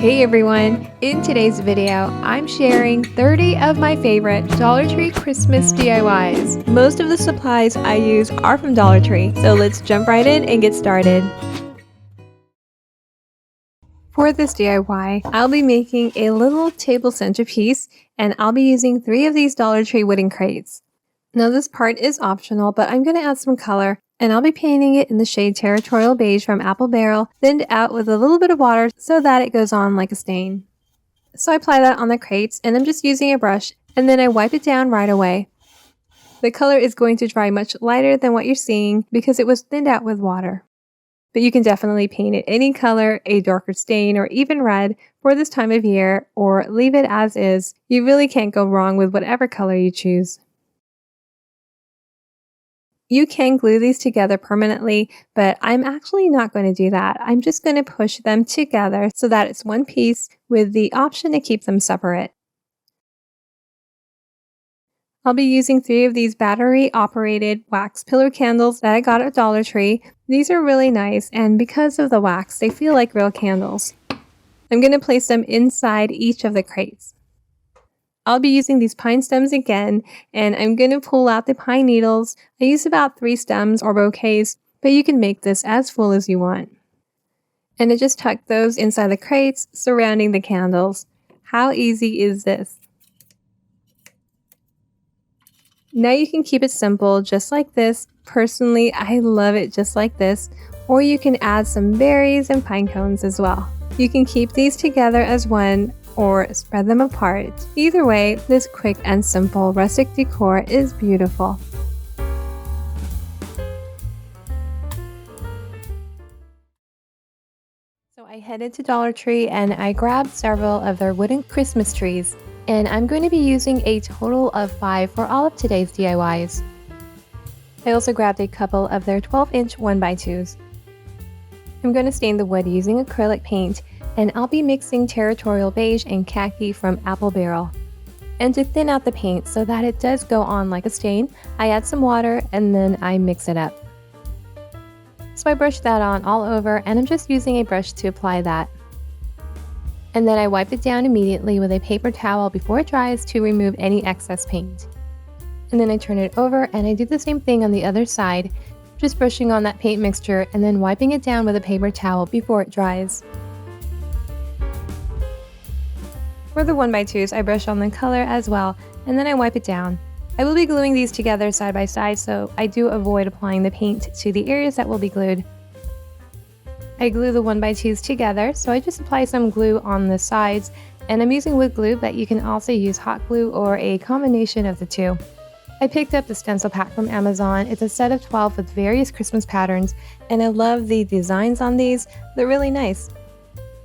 Hey everyone! In today's video, I'm sharing 30 of my favorite Dollar Tree Christmas DIYs. Most of the supplies I use are from Dollar Tree, so let's jump right in and get started. For this DIY, I'll be making a little table centerpiece, and I'll be using 3 of these Dollar Tree wooden crates. Now this part is optional, but I'm going to add some color, and I'll be painting it in the shade Territorial Beige from Apple Barrel, thinned out with a little bit of water so that it goes on like a stain. So I apply that on the crates, and I'm just using a brush, and then I wipe it down right away. The color is going to dry much lighter than what you're seeing because it was thinned out with water. But you can definitely paint it any color, a darker stain, or even red for this time of year, or leave it as is. You really can't go wrong with whatever color you choose. You can glue these together permanently, but I'm actually not going to do that. I'm just going to push them together so that it's one piece with the option to keep them separate. I'll be using 3 of these battery-operated wax pillar candles that I got at Dollar Tree. These are really nice, and because of the wax, they feel like real candles. I'm going to place them inside each of the crates. I'll be using these pine stems again, and I'm going to pull out the pine needles. I use about 3 stems or bouquets, but you can make this as full as you want. And I just tuck those inside the crates surrounding the candles. How easy is this? Now you can keep it simple just like this. Personally, I love it just like this, or you can add some berries and pine cones as well. You can keep these together as one, or spread them apart. Either way, this quick and simple rustic decor is beautiful. So I headed to Dollar Tree and I grabbed several of their wooden Christmas trees, and I'm going to be using a total of 5 for all of today's DIYs. I also grabbed a couple of their 12-inch 1x2s. I'm going to stain the wood using acrylic paint, and I'll be mixing Territorial Beige and Khaki from Apple Barrel. And to thin out the paint so that it does go on like a stain, I add some water and then I mix it up. So I brush that on all over, and I'm just using a brush to apply that. And then I wipe it down immediately with a paper towel before it dries to remove any excess paint. And then I turn it over and I do the same thing on the other side, just brushing on that paint mixture and then wiping it down with a paper towel before it dries. For the 1x2s, I brush on the color as well, and then I wipe it down. I will be gluing these together side by side, so I do avoid applying the paint to the areas that will be glued. I glue the 1x2s together, so I just apply some glue on the sides, and I'm using wood glue, but you can also use hot glue or a combination of the two. I picked up the stencil pack from Amazon. It's a set of 12 with various Christmas patterns, and I love the designs on these. They're really nice.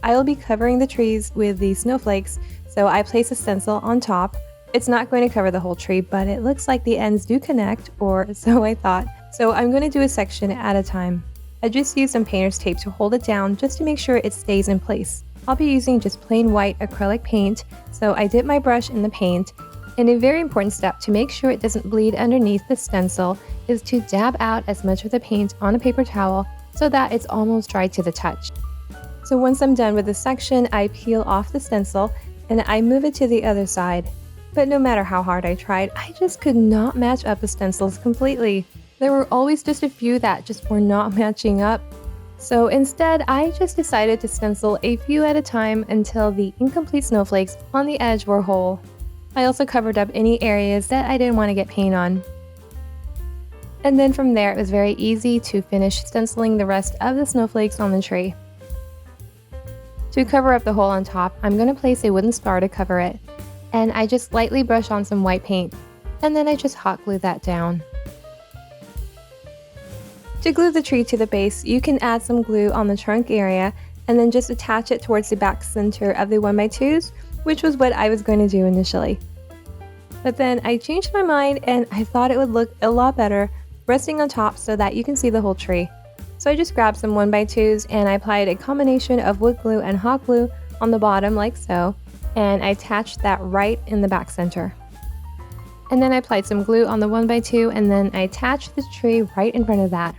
I will be covering the trees with the snowflakes, so I place a stencil on top. It's not going to cover the whole tree, but it looks like the ends do connect, or so I thought. So I'm going to do a section at a time. I just use some painter's tape to hold it down just to make sure it stays in place. I'll be using just plain white acrylic paint, so I dip my brush in the paint. And a very important step to make sure it doesn't bleed underneath the stencil is to dab out as much of the paint on a paper towel so that it's almost dry to the touch. So once I'm done with this section, I peel off the stencil and I move it to the other side. But no matter how hard I tried, I just could not match up the stencils completely. There were always just a few that just were not matching up. So instead, I just decided to stencil a few at a time until the incomplete snowflakes on the edge were whole. I also covered up any areas that I didn't want to get paint on. And then from there, it was very easy to finish stenciling the rest of the snowflakes on the tree. To cover up the hole on top, I'm going to place a wooden spar to cover it, and I just lightly brush on some white paint, and then I just hot glue that down. To glue the tree to the base, you can add some glue on the trunk area, and then just attach it towards the back center of the 1x2s, which was what I was going to do initially. But then I changed my mind, and I thought it would look a lot better resting on top so that you can see the whole tree. So I just grabbed some 1x2s and I applied a combination of wood glue and hot glue on the bottom like so, and I attached that right in the back center. And then I applied some glue on the 1x2 and then I attached the tree right in front of that.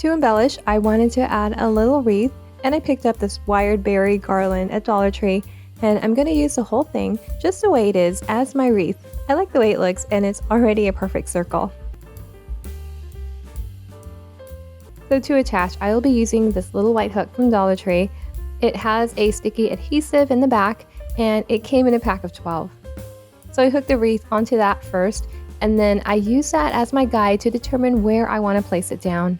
To embellish, I wanted to add a little wreath, and I picked up this wired berry garland at Dollar Tree, and I'm going to use the whole thing just the way it is as my wreath. I like the way it looks, and it's already a perfect circle. So to attach, I will be using this little white hook from Dollar Tree. It has a sticky adhesive in the back, and it came in a pack of 12. So I hooked the wreath onto that first, and then I use that as my guide to determine where I want to place it down.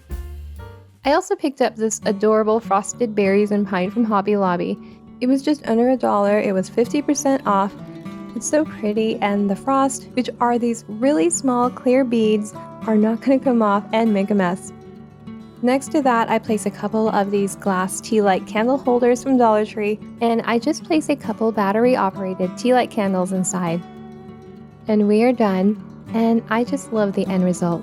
I also picked up this adorable frosted berries and pine from Hobby Lobby. It was just under $1. It was 50% off. It's so pretty, and the frost, which are these really small clear beads, are not going to come off and make a mess. Next to that, I place a couple of these glass tea light candle holders from Dollar Tree, and I just place a couple battery operated tea light candles inside. And we are done, and I just love the end result.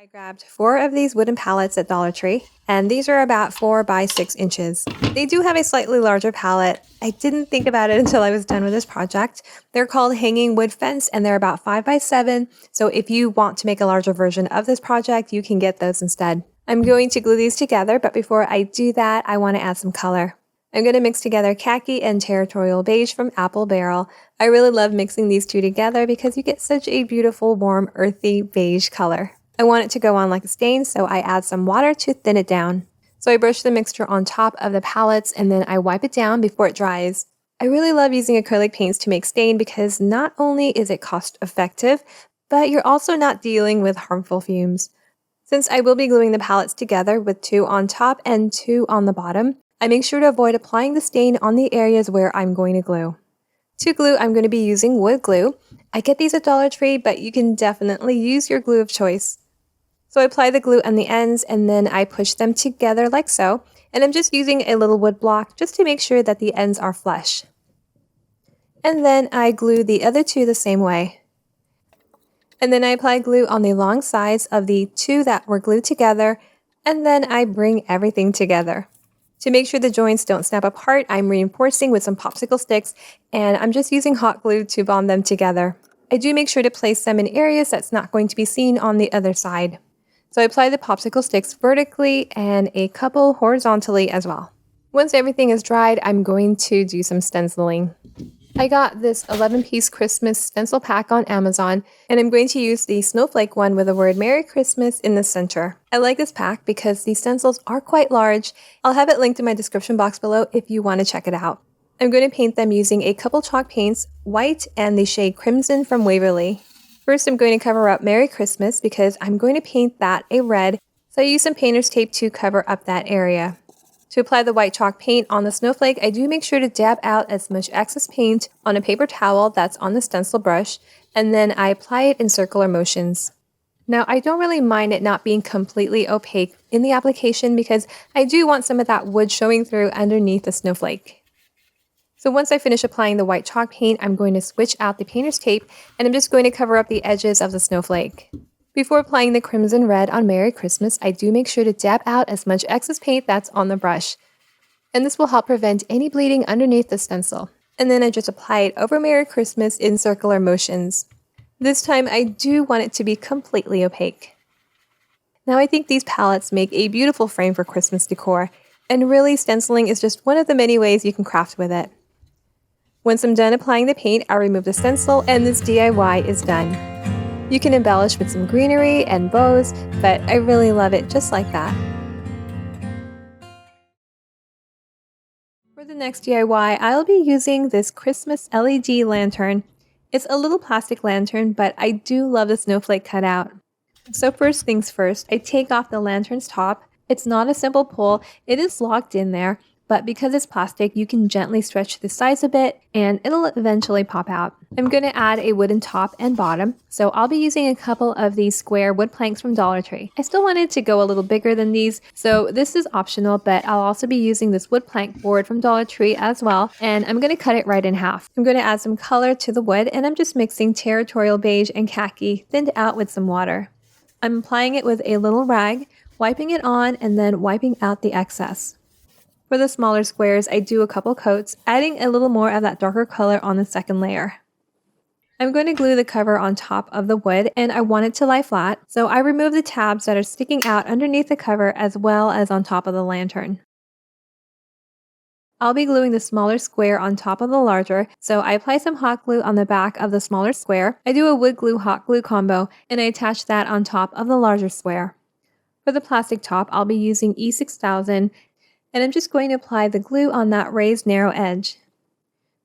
I grabbed 4 of these wooden pallets at Dollar Tree, and these are about 4 by 6 inches. They do have a slightly larger pallet. I didn't think about it until I was done with this project. They're called hanging wood fence, and they're about 5 by 7. So if you want to make a larger version of this project, you can get those instead. I'm going to glue these together, but before I do that, I want to add some color. I'm going to mix together khaki and territorial beige from Apple Barrel. I really love mixing these two together because you get such a beautiful, warm, earthy beige color. I want it to go on like a stain, so I add some water to thin it down. So I brush the mixture on top of the palettes, and then I wipe it down before it dries. I really love using acrylic paints to make stain because not only is it cost effective, but you're also not dealing with harmful fumes. Since I will be gluing the palettes together with 2 on top and 2 on the bottom, I make sure to avoid applying the stain on the areas where I'm going to glue. To glue, I'm going to be using wood glue. I get these at Dollar Tree, but you can definitely use your glue of choice. So I apply the glue on the ends, and then I push them together like so, and I'm just using a little wood block just to make sure that the ends are flush. And then I glue the other 2 the same way. And then I apply glue on the long sides of the 2 that were glued together, and then I bring everything together. To make sure the joints don't snap apart, I'm reinforcing with some popsicle sticks, and I'm just using hot glue to bond them together. I do make sure to place them in areas that's not going to be seen on the other side. So I apply the popsicle sticks vertically and a couple horizontally as well. Once everything is dried, I'm going to do some stenciling. I got this 11-piece Christmas stencil pack on Amazon, and I'm going to use the snowflake one with the word Merry Christmas in the center. I like this pack because these stencils are quite large. I'll have it linked in my description box below if you want to check it out. I'm going to paint them using a couple chalk paints, white and the shade Crimson from Waverly. First, I'm going to cover up Merry Christmas because I'm going to paint that a red, so I use some painter's tape to cover up that area. To apply the white chalk paint on the snowflake, I do make sure to dab out as much excess paint on a paper towel that's on the stencil brush, and then I apply it in circular motions. Now, I don't really mind it not being completely opaque in the application because I do want some of that wood showing through underneath the snowflake. So once I finish applying the white chalk paint, I'm going to switch out the painter's tape, and I'm just going to cover up the edges of the snowflake. Before applying the crimson red on Merry Christmas, I do make sure to dab out as much excess paint that's on the brush. And this will help prevent any bleeding underneath the stencil. And then I just apply it over Merry Christmas in circular motions. This time I do want it to be completely opaque. Now I think these palettes make a beautiful frame for Christmas decor, and really stenciling is just one of the many ways you can craft with it. Once I'm done applying the paint, I remove the stencil, and this DIY is done. You can embellish with some greenery and bows, but I really love it just like that. For the next DIY, I'll be using this Christmas LED lantern. It's a little plastic lantern, but I do love the snowflake cutout. So first things first, I take off the lantern's top. It's not a simple pull, it is locked in there, but because it's plastic, you can gently stretch the sides a bit and it'll eventually pop out. I'm going to add a wooden top and bottom, so I'll be using a couple of these square wood planks from Dollar Tree. I still wanted to go a little bigger than these, so this is optional, but I'll also be using this wood plank board from Dollar Tree as well, and I'm going to cut it right in half. I'm going to add some color to the wood, and I'm just mixing territorial beige and khaki, thinned out with some water. I'm applying it with a little rag, wiping it on, and then wiping out the excess. For the smaller squares, I do a couple coats, adding a little more of that darker color on the second layer. I'm going to glue the cover on top of the wood and I want it to lie flat, so I remove the tabs that are sticking out underneath the cover as well as on top of the lantern. I'll be gluing the smaller square on top of the larger, so I apply some hot glue on the back of the smaller square. I do a wood glue hot glue combo and I attach that on top of the larger square. For the plastic top, I'll be using E6000 and I'm just going to apply the glue on that raised narrow edge.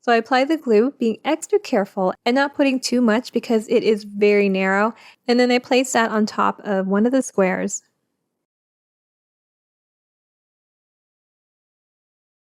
So I apply the glue, being extra careful and not putting too much because it is very narrow, and then I place that on top of one of the squares.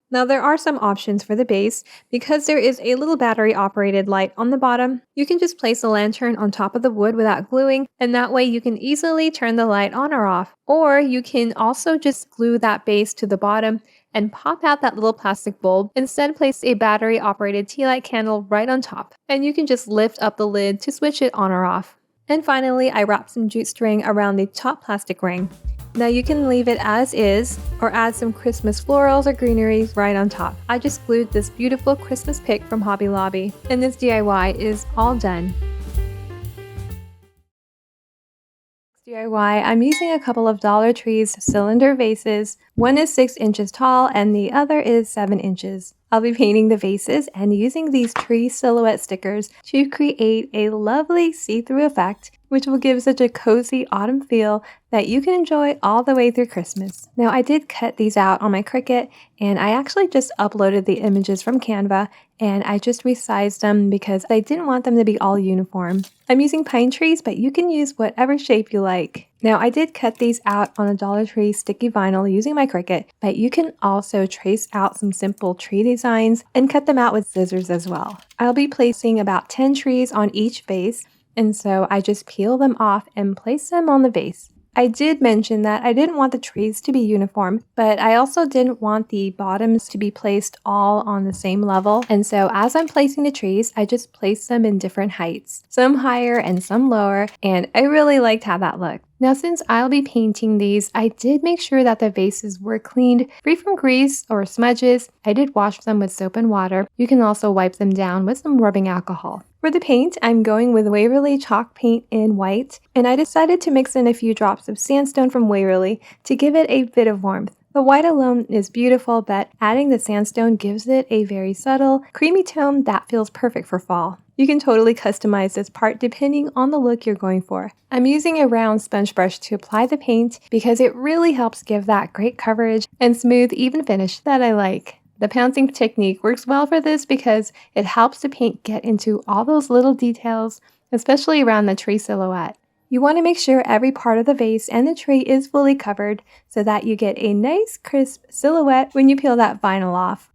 Now there are some options for the base. Because there is a little battery operated light on the bottom, you can just place the lantern on top of the wood without gluing, and that way you can easily turn the light on or off. Or you can also just glue that base to the bottom and pop out that little plastic bulb. Instead, place a battery operated tea light candle right on top, and you can just lift up the lid to switch it on or off. And finally, I wrap some jute string around the top plastic ring. Now you can leave it as is or add some Christmas florals or greenery right on top. I just glued this beautiful Christmas pick from Hobby Lobby, and this DIY is all done. DIY, I'm using a couple of Dollar Tree's cylinder vases. One is 6 inches tall and the other is 7 inches. I'll be painting the vases and using these tree silhouette stickers to create a lovely see-through effect, which will give such a cozy autumn feel that you can enjoy all the way through Christmas. Now I did cut these out on my Cricut and I actually just uploaded the images from Canva and I just resized them because I didn't want them to be all uniform. I'm using pine trees, but you can use whatever shape you like. Now I did cut these out on a Dollar Tree sticky vinyl using my Cricut, but you can also trace out some simple tree designs and cut them out with scissors as well. I'll be placing about 10 trees on each vase, and so I just peel them off and place them on the vase. I did mention that I didn't want the trees to be uniform, but I also didn't want the bottoms to be placed all on the same level. And so as I'm placing the trees, I just placed them in different heights, some higher and some lower, and I really liked how that looked. Now since I'll be painting these, I did make sure that the vases were cleaned, free from grease or smudges. I did wash them with soap and water. You can also wipe them down with some rubbing alcohol. For the paint, I'm going with Waverly chalk paint in white, and I decided to mix in a few drops of sandstone from Waverly to give it a bit of warmth. The white alone is beautiful, but adding the sandstone gives it a very subtle, creamy tone that feels perfect for fall. You can totally customize this part depending on the look you're going for. I'm using a round sponge brush to apply the paint because it really helps give that great coverage and smooth, even finish that I like. The pouncing technique works well for this because it helps the paint get into all those little details, especially around the tree silhouette. You want to make sure every part of the vase and the tree is fully covered so that you get a nice crisp silhouette when you peel that vinyl off.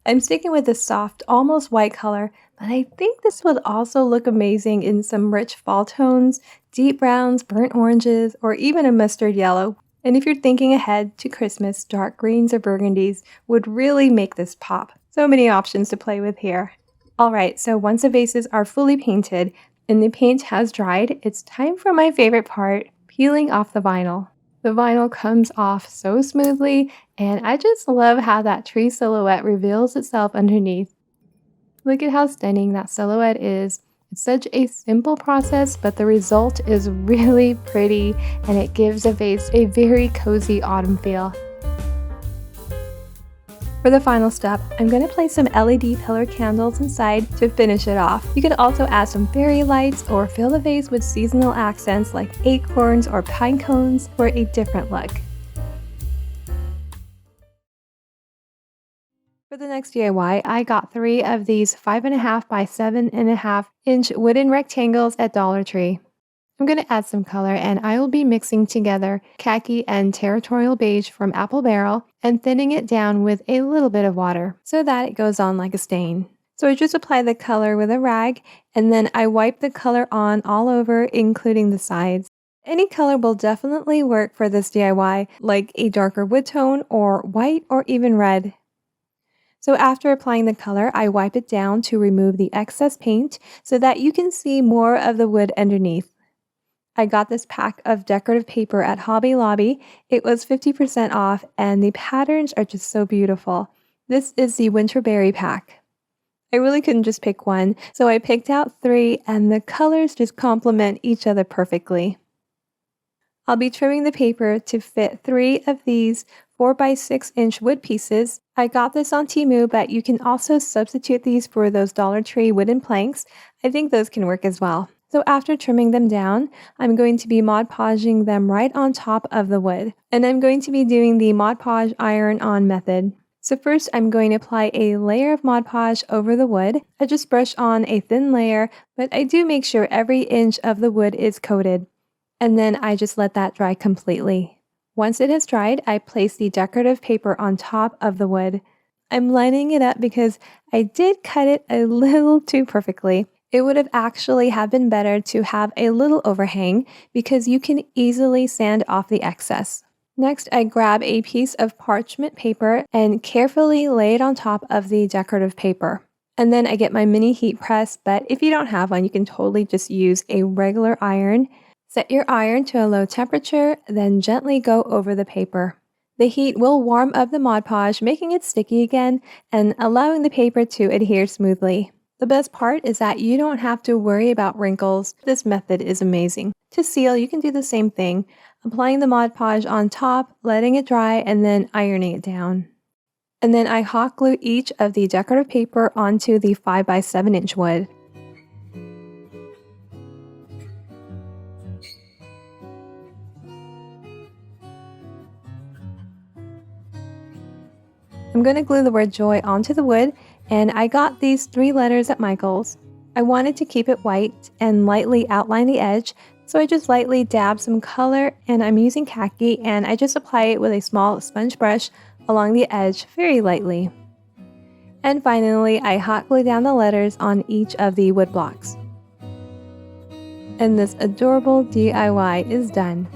I'm sticking with this soft, almost white color, but I think this would also look amazing in some rich fall tones, deep browns, burnt oranges, or even a mustard yellow. And if you're thinking ahead to Christmas, dark greens or burgundies would really make this pop. So many options to play with here. Alright, so once the vases are fully painted and the paint has dried, it's time for my favorite part, peeling off the vinyl. The vinyl comes off so smoothly, and I just love how that tree silhouette reveals itself underneath. Look at how stunning that silhouette is. It's such a simple process, but the result is really pretty and it gives a vase a very cozy autumn feel. For the final step, I'm going to place some LED pillar candles inside to finish it off. You could also add some fairy lights or fill the vase with seasonal accents like acorns or pine cones for a different look. For the next DIY, I got 3 of these 5.5 by 7.5 inch wooden rectangles at Dollar Tree. I'm going to add some color and I will be mixing together khaki and territorial beige from Apple Barrel and thinning it down with a little bit of water so that it goes on like a stain. So I just apply the color with a rag and then I wipe the color on all over, including the sides. Any color will definitely work for this DIY, like a darker wood tone or white or even red. So after applying the color, I wipe it down to remove the excess paint so that you can see more of the wood underneath. I got this pack of decorative paper at Hobby Lobby. It was 50% off and the patterns are just so beautiful. This is the Winter Berry pack. I really couldn't just pick one, so I picked out 3 and the colors just complement each other perfectly. I'll be trimming the paper to fit 3 of these 4x6-inch wood pieces. I got this on Temu, but you can also substitute these for those Dollar Tree wooden planks. I think those can work as well. So after trimming them down, I'm going to be Mod Podging them right on top of the wood. And I'm going to be doing the Mod Podge iron-on method. So first, I'm going to apply a layer of Mod Podge over the wood. I just brush on a thin layer, but I do make sure every inch of the wood is coated. And then I just let that dry completely. Once it has dried, I place the decorative paper on top of the wood. I'm lining it up because I did cut it a little too perfectly. It would have actually been better to have a little overhang because you can easily sand off the excess. Next, I grab a piece of parchment paper and carefully lay it on top of the decorative paper. And then I get my mini heat press, but if you don't have one, you can totally just use a regular iron. Set your iron to a low temperature, then gently go over the paper. The heat will warm up the Mod Podge, making it sticky again and allowing the paper to adhere smoothly. The best part is that you don't have to worry about wrinkles. This method is amazing. To seal, you can do the same thing, applying the Mod Podge on top, letting it dry, and then ironing it down. And then I hot glue each of the decorative paper onto the 5x7-inch wood. I'm going to glue the word joy onto the wood, and I got these 3 letters at Michael's. I wanted to keep it white and lightly outline the edge, so I just lightly dab some color, and I'm using khaki, and I just apply it with a small sponge brush along the edge very lightly. And finally, I hot glue down the letters on each of the wood blocks. And this adorable DIY is done.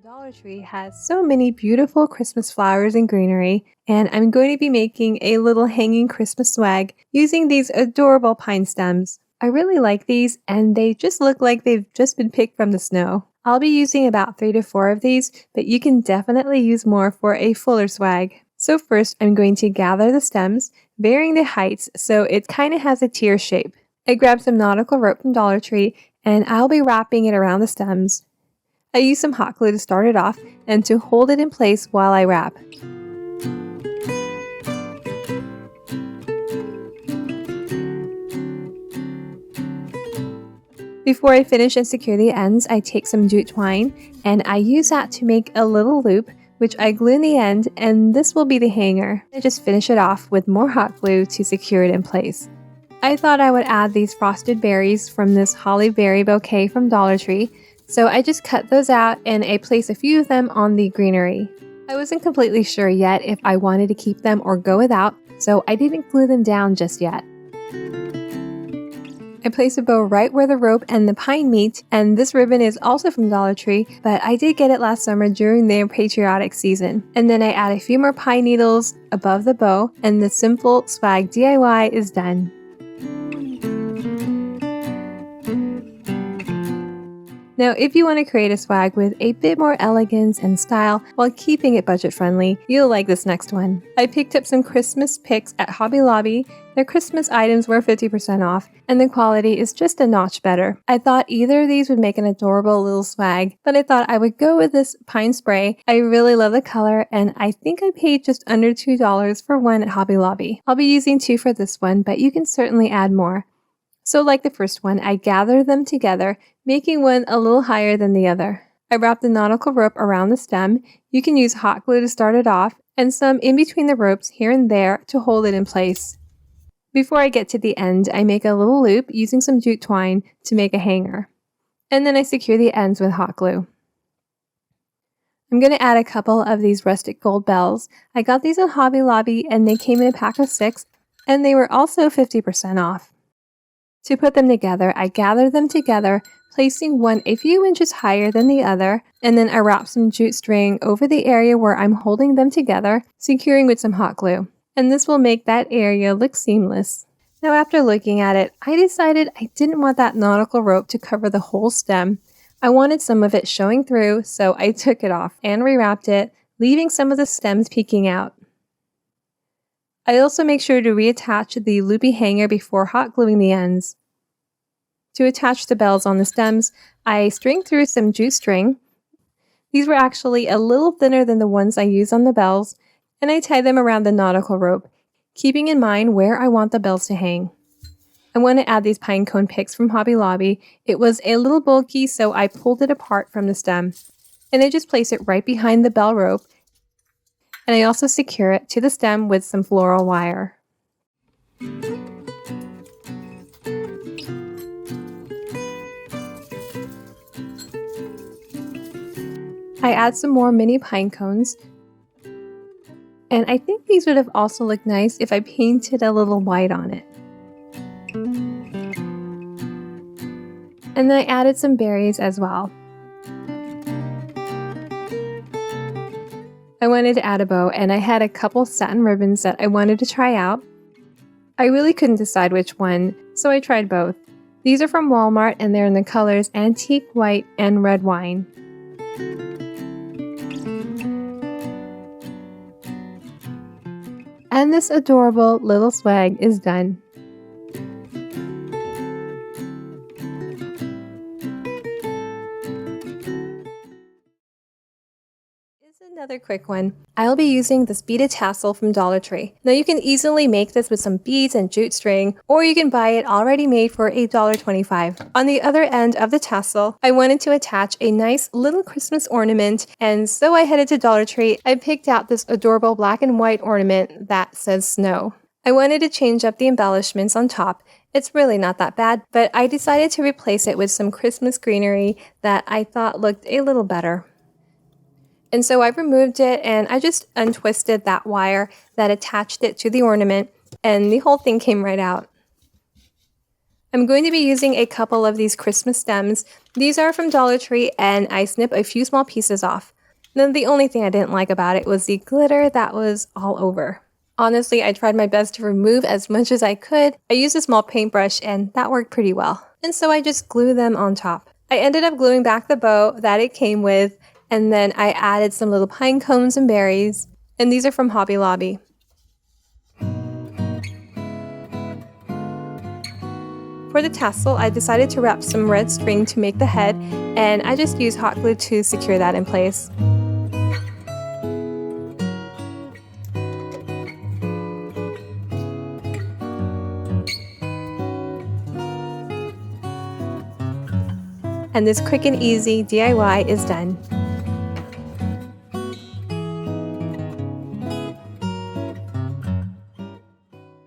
Dollar Tree has so many beautiful Christmas flowers and greenery, and I'm going to be making a little hanging Christmas swag using these adorable pine stems. I really like these, and they just look like they've just been picked from the snow. I'll be using about 3 to 4 of these, but you can definitely use more for a fuller swag. So first, I'm going to gather the stems, varying the heights so it kind of has a tier shape. I grabbed some nautical rope from Dollar Tree, and I'll be wrapping it around the stems. I use some hot glue to start it off and to hold it in place while I wrap. Before I finish and secure the ends, I take some jute twine and I use that to make a little loop, which I glue in the end, and this will be the hanger. I just finish it off with more hot glue to secure it in place. I thought I would add these frosted berries from this holly berry bouquet from Dollar Tree, so I just cut those out and I place a few of them on the greenery. I wasn't completely sure yet if I wanted to keep them or go without, so I didn't glue them down just yet. I place a bow right where the rope and the pine meet, and this ribbon is also from Dollar Tree, but I did get it last summer during their patriotic season. And then I add a few more pine needles above the bow, and the simple swag DIY is done. Now, if you want to create a swag with a bit more elegance and style while keeping it budget friendly, you'll like this next one. I picked up some Christmas picks at Hobby Lobby. Their Christmas items were 50% off, and the quality is just a notch better. I thought either of these would make an adorable little swag, but I thought I would go with this pine spray. I really love the color, and I think I paid just under $2 for one at Hobby Lobby. I'll be using 2 for this one, but you can certainly add more. So like the first one, I gather them together, making one a little higher than the other. I wrap the nautical rope around the stem. You can use hot glue to start it off, and some in between the ropes here and there to hold it in place. Before I get to the end, I make a little loop using some jute twine to make a hanger. And then I secure the ends with hot glue. I'm going to add a couple of these rustic gold bells. I got these at Hobby Lobby and they came in a pack of 6, and they were also 50% off. To put them together, I gather them together, placing one a few inches higher than the other, and then I wrap some jute string over the area where I'm holding them together, securing with some hot glue. And this will make that area look seamless. Now after looking at it, I decided I didn't want that nautical rope to cover the whole stem. I wanted some of it showing through, so I took it off and rewrapped it, leaving some of the stems peeking out. I also make sure to reattach the loopy hanger before hot gluing the ends. To attach the bells on the stems, I string through some jute string. These were actually a little thinner than the ones I use on the bells, and I tie them around the nautical rope, keeping in mind where I want the bells to hang. I want to add these pine cone picks from Hobby Lobby. It was a little bulky, so I pulled it apart from the stem, and I just place it right behind the bell rope, and I also secure it to the stem with some floral wire. I add some more mini pine cones, and I think these would have also looked nice if I painted a little white on it. And then I added some berries as well. I wanted to add a bow, and I had a couple satin ribbons that I wanted to try out. I really couldn't decide which one, so I tried both. These are from Walmart, and they're in the colors antique white and red wine. And this adorable little swag is done. Another quick one. I'll be using this beaded tassel from Dollar Tree. Now you can easily make this with some beads and jute string, or you can buy it already made for $1.25. On the other end of the tassel, I wanted to attach a nice little Christmas ornament, and so I headed to Dollar Tree. I picked out this adorable black and white ornament that says snow. I wanted to change up the embellishments on top. It's really not that bad, but I decided to replace it with some Christmas greenery that I thought looked a little better. And so I removed it, and I just untwisted that wire that attached it to the ornament, and the whole thing came right out. I'm going to be using a couple of these Christmas stems. These are from Dollar Tree, and I snip a few small pieces off. Then the only thing I didn't like about it was the glitter that was all over. Honestly, I tried my best to remove as much as I could. I used a small paintbrush, and that worked pretty well. And so I just glue them on top. I ended up gluing back the bow that it came with, and then I added some little pine cones and berries, and these are from Hobby Lobby. For the tassel, I decided to wrap some red string to make the head, and I just used hot glue to secure that in place. And this quick and easy DIY is done.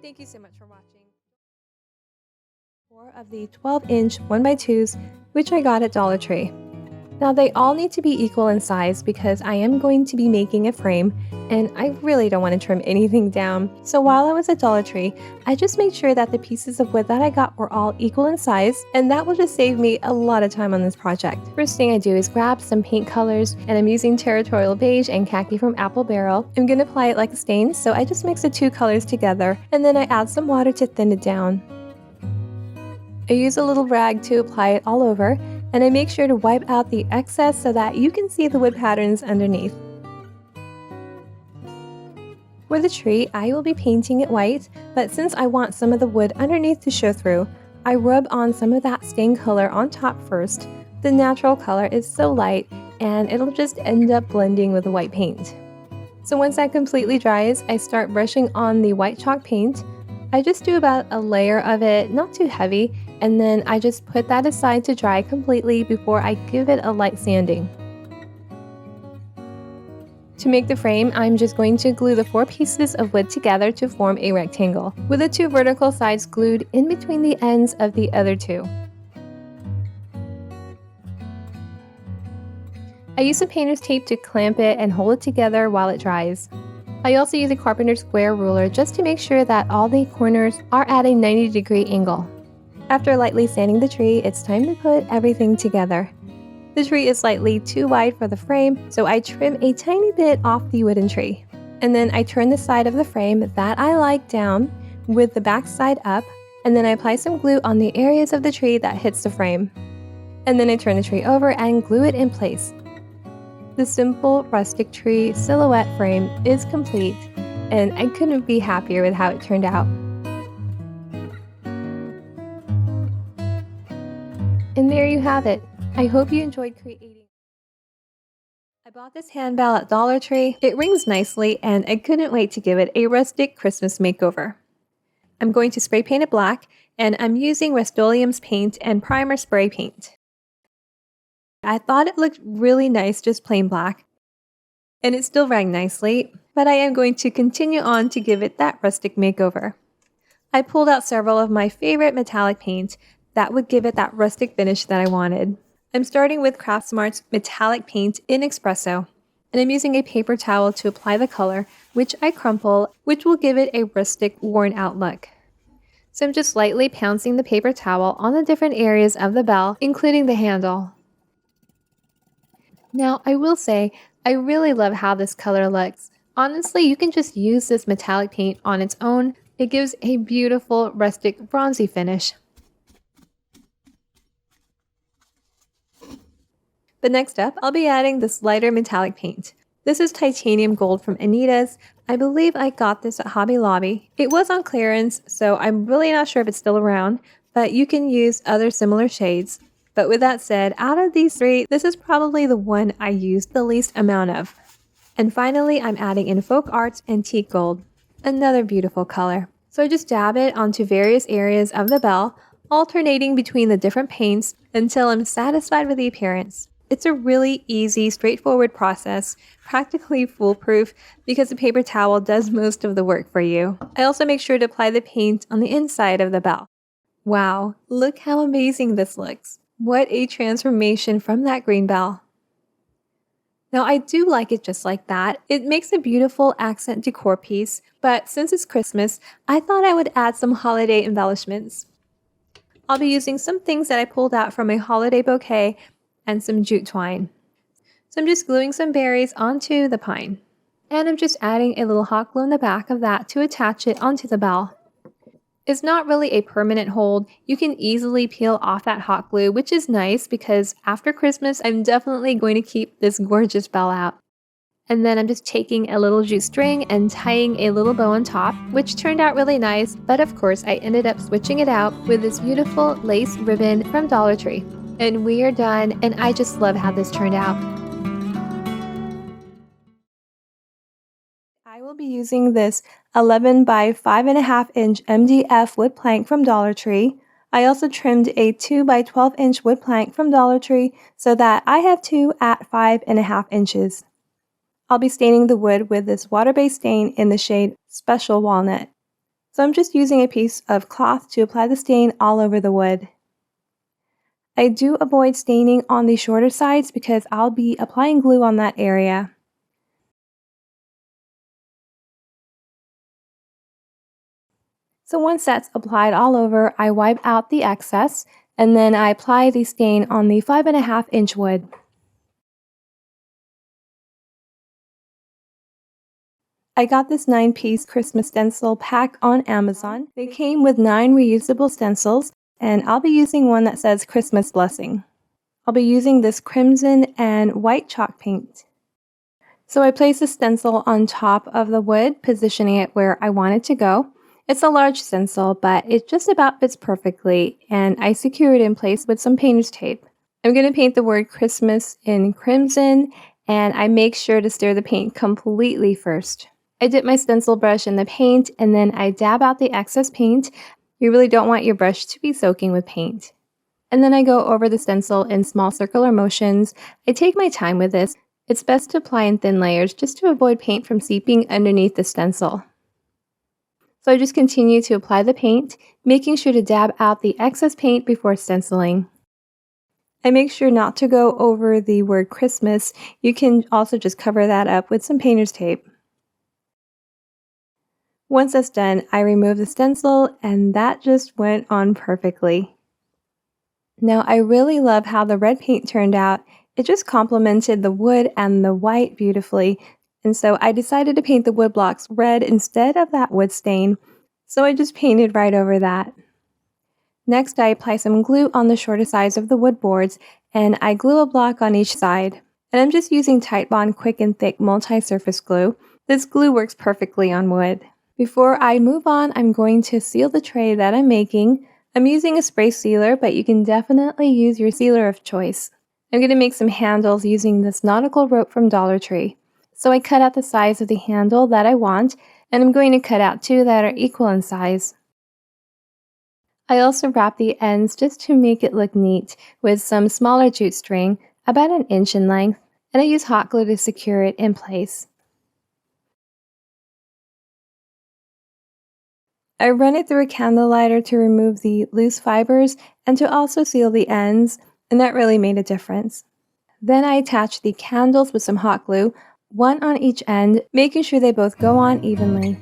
Thank you so much for watching. 4 of the 12-inch 1x2s, which I got at Dollar Tree. Now they all need to be equal in size because I am going to be making a frame, and I really don't want to trim anything down. So while I was at Dollar Tree, I just made sure that the pieces of wood that I got were all equal in size, and that will just save me a lot of time on this project. First thing I do is grab some paint colors, and I'm using Territorial Beige and Khaki from Apple Barrel. I'm going to apply it like a stain, so I just mix the two colors together, and then I add some water to thin it down. I use a little rag to apply it all over, and I make sure to wipe out the excess so that you can see the wood patterns underneath. For the tree, I will be painting it white, but since I want some of the wood underneath to show through, I rub on some of that stain color on top first. The natural color is so light, and it'll just end up blending with the white paint. So once that completely dries, I start brushing on the white chalk paint. I just do about a layer of it, not too heavy, and then I just put that aside to dry completely before I give it a light sanding. To make the frame, I'm just going to glue the 4 pieces of wood together to form a rectangle, with the 2 vertical sides glued in between the ends of the other 2. I use some painter's tape to clamp it and hold it together while it dries. I also use a carpenter's square ruler just to make sure that all the corners are at a 90-degree angle. After lightly sanding the tree, it's time to put everything together. The tree is slightly too wide for the frame, so I trim a tiny bit off the wooden tree. And then I turn the side of the frame that I like down with the back side up, and then I apply some glue on the areas of the tree that hits the frame. And then I turn the tree over and glue it in place. The simple rustic tree silhouette frame is complete, and I couldn't be happier with how it turned out. And there you have it. I hope you enjoyed creating. I bought this handbell at Dollar Tree. It rings nicely, and I couldn't wait to give it a rustic Christmas makeover. I'm going to spray paint it black, and I'm using Rust-Oleum's paint and primer spray paint. I thought it looked really nice just plain black, and it still rang nicely, but I am going to continue on to give it that rustic makeover. I pulled out several of my favorite metallic paint that would give it that rustic finish that I wanted. I'm starting with Craftsmart's metallic paint in espresso, and I'm using a paper towel to apply the color, which I crumple, which will give it a rustic, worn-out look. So I'm just lightly pouncing the paper towel on the different areas of the bell, including the handle. Now, I will say, I really love how this color looks. Honestly, you can just use this metallic paint on its own. It gives a beautiful, rustic, bronzy finish. But next up, I'll be adding this lighter metallic paint. This is titanium gold from Anita's. I believe I got this at Hobby Lobby. It was on clearance, so I'm really not sure if it's still around, but you can use other similar shades. But with that said, out of these three, this is probably the one I used the least amount of. And finally, I'm adding in Folk Arts Antique Gold, another beautiful color. So I just dab it onto various areas of the bell, alternating between the different paints until I'm satisfied with the appearance. It's a really easy, straightforward process, practically foolproof because the paper towel does most of the work for you. I also make sure to apply the paint on the inside of the bell. Wow, look how amazing this looks. What a transformation from that green bell. Now I do like it just like that. It makes a beautiful accent decor piece, but since it's Christmas, I thought I would add some holiday embellishments. I'll be using some things that I pulled out from a holiday bouquet and some jute twine. So I'm just gluing some berries onto the pine. And I'm just adding a little hot glue in the back of that to attach it onto the bell. It's not really a permanent hold. You can easily peel off that hot glue, which is nice because after Christmas, I'm definitely going to keep this gorgeous bell out. And then I'm just taking a little jute string and tying a little bow on top, which turned out really nice, but of course I ended up switching it out with this beautiful lace ribbon from Dollar Tree. And we are done, and I just love how this turned out. I will be using this 11 by 5.5 inch MDF wood plank from Dollar Tree. I also trimmed a 2 by 12 inch wood plank from Dollar Tree so that I have two at 5.5 inches. I'll be staining the wood with this water-based stain in the shade Special Walnut. So I'm just using a piece of cloth to apply the stain all over the wood. I do avoid staining on the shorter sides because I'll be applying glue on that area. So once that's applied all over, I wipe out the excess, and then I apply the stain on the 5.5 inch wood. I got this 9-piece Christmas stencil pack on Amazon. They came with 9 reusable stencils, and I'll be using one that says Christmas Blessing. I'll be using this crimson and white chalk paint. So I place the stencil on top of the wood, positioning it where I want it to go. It's a large stencil, but it just about fits perfectly, and I secure it in place with some painter's tape. I'm going to paint the word Christmas in crimson, and I make sure to stir the paint completely first. I dip my stencil brush in the paint, and then I dab out the excess paint. You really don't want your brush to be soaking with paint. And then I go over the stencil in small circular motions. I take my time with this. It's best to apply in thin layers just to avoid paint from seeping underneath the stencil. So I just continue to apply the paint, making sure to dab out the excess paint before stenciling. I make sure not to go over the word Christmas. You can also just cover that up with some painter's tape. Once that's done, I remove the stencil, and that just went on perfectly. Now, I really love how the red paint turned out. It just complemented the wood and the white beautifully, and so I decided to paint the wood blocks red instead of that wood stain, so I just painted right over that. Next, I apply some glue on the shorter sides of the wood boards, and I glue a block on each side. And I'm just using Titebond Quick and Thick multi-surface glue. This glue works perfectly on wood. Before I move on, I'm going to seal the tray that I'm making. I'm using a spray sealer, but you can definitely use your sealer of choice. I'm going to make some handles using this nautical rope from Dollar Tree. So I cut out the size of the handle that I want, and I'm going to cut out 2 that are equal in size. I also wrap the ends just to make it look neat with some smaller jute string, about 1 inch in length, and I use hot glue to secure it in place. I run it through a candle lighter to remove the loose fibers and to also seal the ends, and that really made a difference. Then I attach the candles with some hot glue, 1 on each end, making sure they both go on evenly.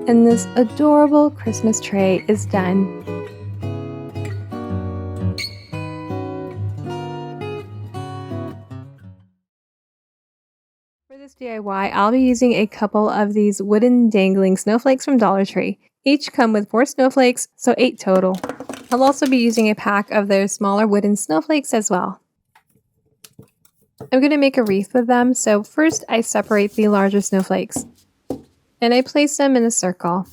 And this adorable Christmas tray is done. For this DIY, I'll be using a couple of these wooden dangling snowflakes from Dollar Tree. Each come with 4 snowflakes, so 8 total. I'll also be using a pack of those smaller wooden snowflakes as well. I'm going to make a wreath with them, so first I separate the larger snowflakes. And I place them in a circle.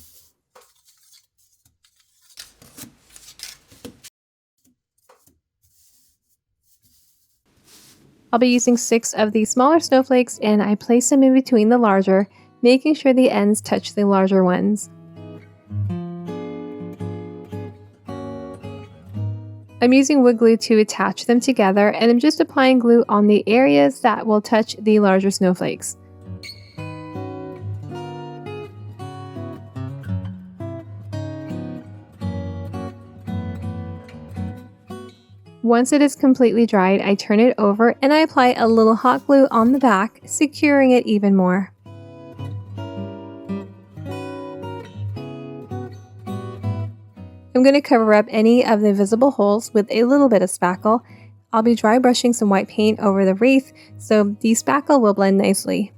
I'll be using 6 of the smaller snowflakes, and I place them in between the larger, making sure the ends touch the larger ones. I'm using wood glue to attach them together, and I'm just applying glue on the areas that will touch the larger snowflakes. Once it is completely dried, I turn it over and I apply a little hot glue on the back, securing it even more. I'm going to cover up any of the visible holes with a little bit of spackle. I'll be dry brushing some white paint over the wreath, so the spackle will blend nicely.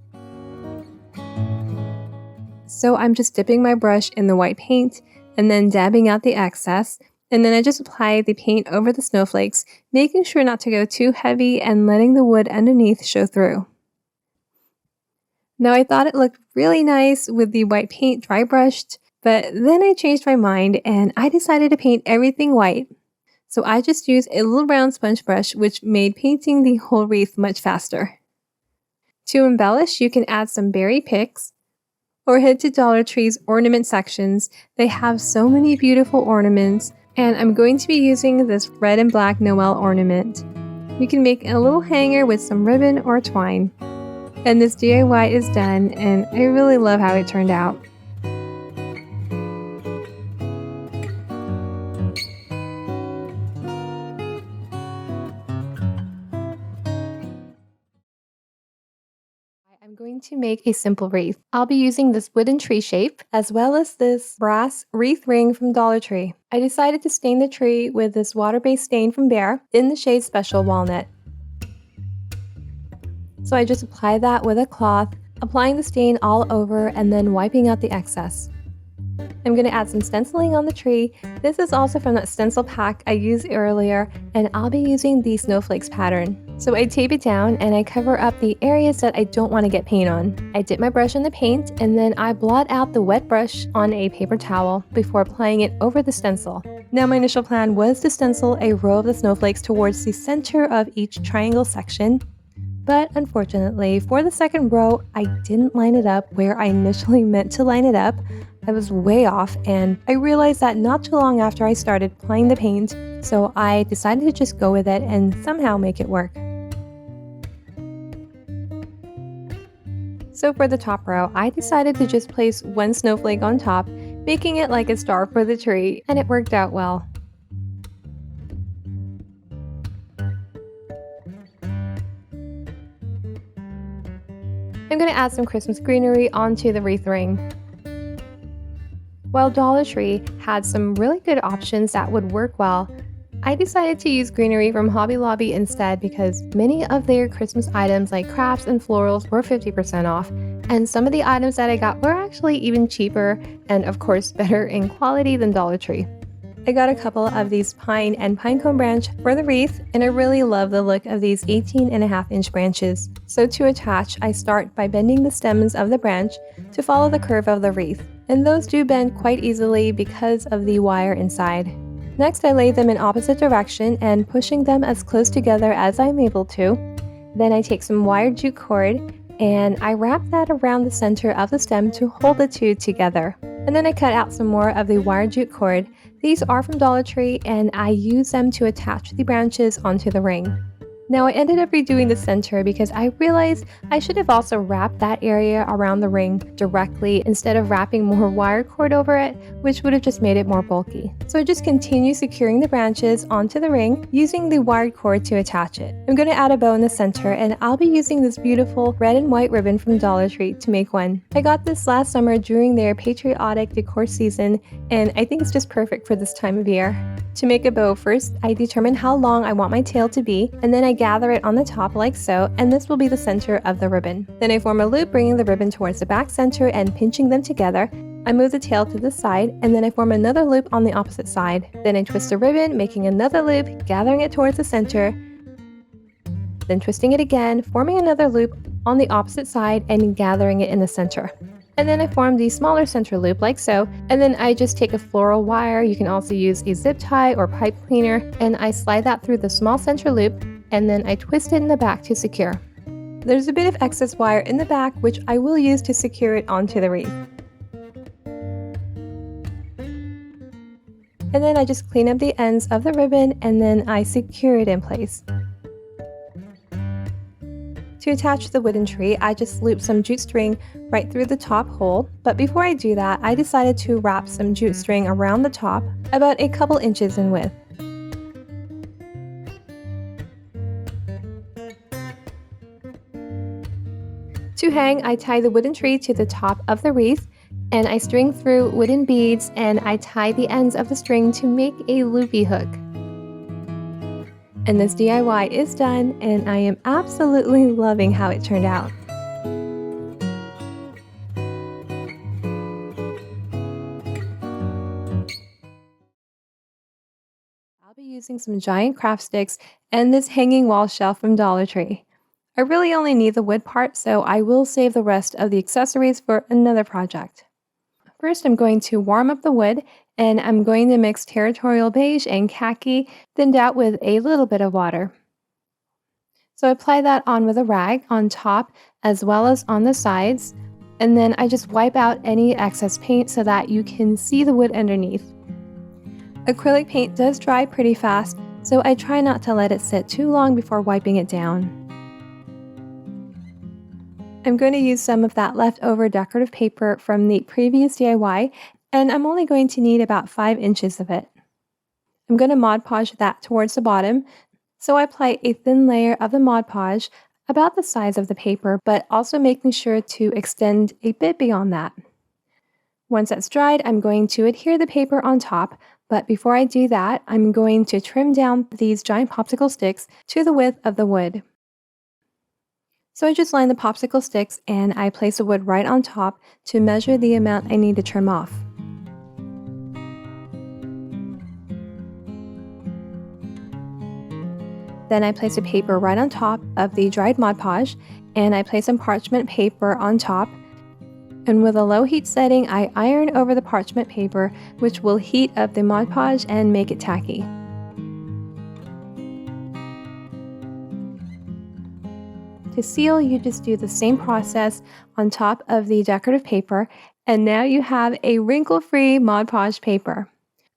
So I'm just dipping my brush in the white paint and then dabbing out the excess. And then I just apply the paint over the snowflakes, making sure not to go too heavy and letting the wood underneath show through. Now I thought it looked really nice with the white paint dry brushed, but then I changed my mind and I decided to paint everything white. So I just used a little round sponge brush, which made painting the whole wreath much faster. To embellish, you can add some berry picks or head to Dollar Tree's ornament sections. They have so many beautiful ornaments. And I'm going to be using this red and black Noel ornament. You can make a little hanger with some ribbon or twine. And this DIY is done, and I really love how it turned out. I'm going to make a simple wreath. I'll be using this wooden tree shape as well as this brass wreath ring from Dollar Tree. I decided to stain the tree with this water-based stain from Behr in the shade Special Walnut. So I just apply that with a cloth, applying the stain all over and then wiping out the excess. I'm going to add some stenciling on the tree. This is also from that stencil pack I used earlier, and I'll be using the snowflakes pattern. So I tape it down and I cover up the areas that I don't want to get paint on. I dip my brush in the paint and then I blot out the wet brush on a paper towel before applying it over the stencil. Now my initial plan was to stencil a row of the snowflakes towards the center of each triangle section. But unfortunately, for the second row, I didn't line it up where I initially meant to line it up. I was way off, and I realized that not too long after I started applying the paint, so I decided to just go with it and somehow make it work. So for the top row, I decided to just place 1 snowflake on top, making it like a star for the tree, and it worked out well. I'm going to add some Christmas greenery onto the wreath ring. While Dollar Tree had some really good options that would work well, I decided to use greenery from Hobby Lobby instead because many of their Christmas items like crafts and florals were 50% off, and some of the items that I got were actually even cheaper and of course better in quality than Dollar Tree. I got a couple of these pine and pinecone branch for the wreath, and I really love the look of these 18.5-inch branches. So to attach, I start by bending the stems of the branch to follow the curve of the wreath, and those do bend quite easily because of the wire inside. Next, I lay them in opposite direction and pushing them as close together as I'm able to. Then I take some wired jute cord and I wrap that around the center of the stem to hold the two together. And then I cut out some more of the wired jute cord. These are from Dollar Tree and I use them to attach the branches onto the ring. Now I ended up redoing the center because I realized I should have also wrapped that area around the ring directly instead of wrapping more wire cord over it, which would have just made it more bulky. So I just continue securing the branches onto the ring using the wired cord to attach it. I'm going to add a bow in the center and I'll be using this beautiful red and white ribbon from Dollar Tree to make one. I got this last summer during their patriotic decor season and I think it's just perfect for this time of year. To make a bow, first I determine how long I want my tail to be, and then I gather it on the top like so, and this will be the center of the ribbon. Then I form a loop bringing the ribbon towards the back center and pinching them together. I move the tail to the side, and then I form another loop on the opposite side. Then I twist the ribbon, making another loop, gathering it towards the center, then twisting it again, forming another loop on the opposite side and gathering it in the center. And then I form the smaller center loop like so, and then I just take a floral wire, you can also use a zip tie or pipe cleaner, and I slide that through the small center loop, and then I twist it in the back to secure. There's a bit of excess wire in the back which I will use to secure it onto the wreath. And then I just clean up the ends of the ribbon and then I secure it in place. To attach the wooden tree, I just loop some jute string right through the top hole, but before I do that, I decided to wrap some jute string around the top, about a couple inches in width. To hang, I tie the wooden tree to the top of the wreath, and I string through wooden beads and I tie the ends of the string to make a loopy hook. And this DIY is done, and I am absolutely loving how it turned out. I'll be using some giant craft sticks and this hanging wall shelf from Dollar Tree. I really only need the wood part, so I will save the rest of the accessories for another project. First, I'm going to warm up the wood, and I'm going to mix territorial beige and khaki, thinned out with a little bit of water. So I apply that on with a rag on top as well as on the sides, and then I just wipe out any excess paint so that you can see the wood underneath. Acrylic paint does dry pretty fast, so I try not to let it sit too long before wiping it down. I'm going to use some of that leftover decorative paper from the previous DIY, and I'm only going to need about 5 inches of it. I'm going to Mod Podge that towards the bottom, so I apply a thin layer of the Mod Podge about the size of the paper, but also making sure to extend a bit beyond that. Once that's dried, I'm going to adhere the paper on top, but before I do that, I'm going to trim down these giant popsicle sticks to the width of the wood. So I just line the popsicle sticks and I place the wood right on top to measure the amount I need to trim off. Then I place the paper right on top of the dried Mod Podge, and I place some parchment paper on top. And with a low heat setting, I iron over the parchment paper, which will heat up the Mod Podge and make it tacky. To seal, you just do the same process on top of the decorative paper, and now you have a wrinkle-free Mod Podge paper.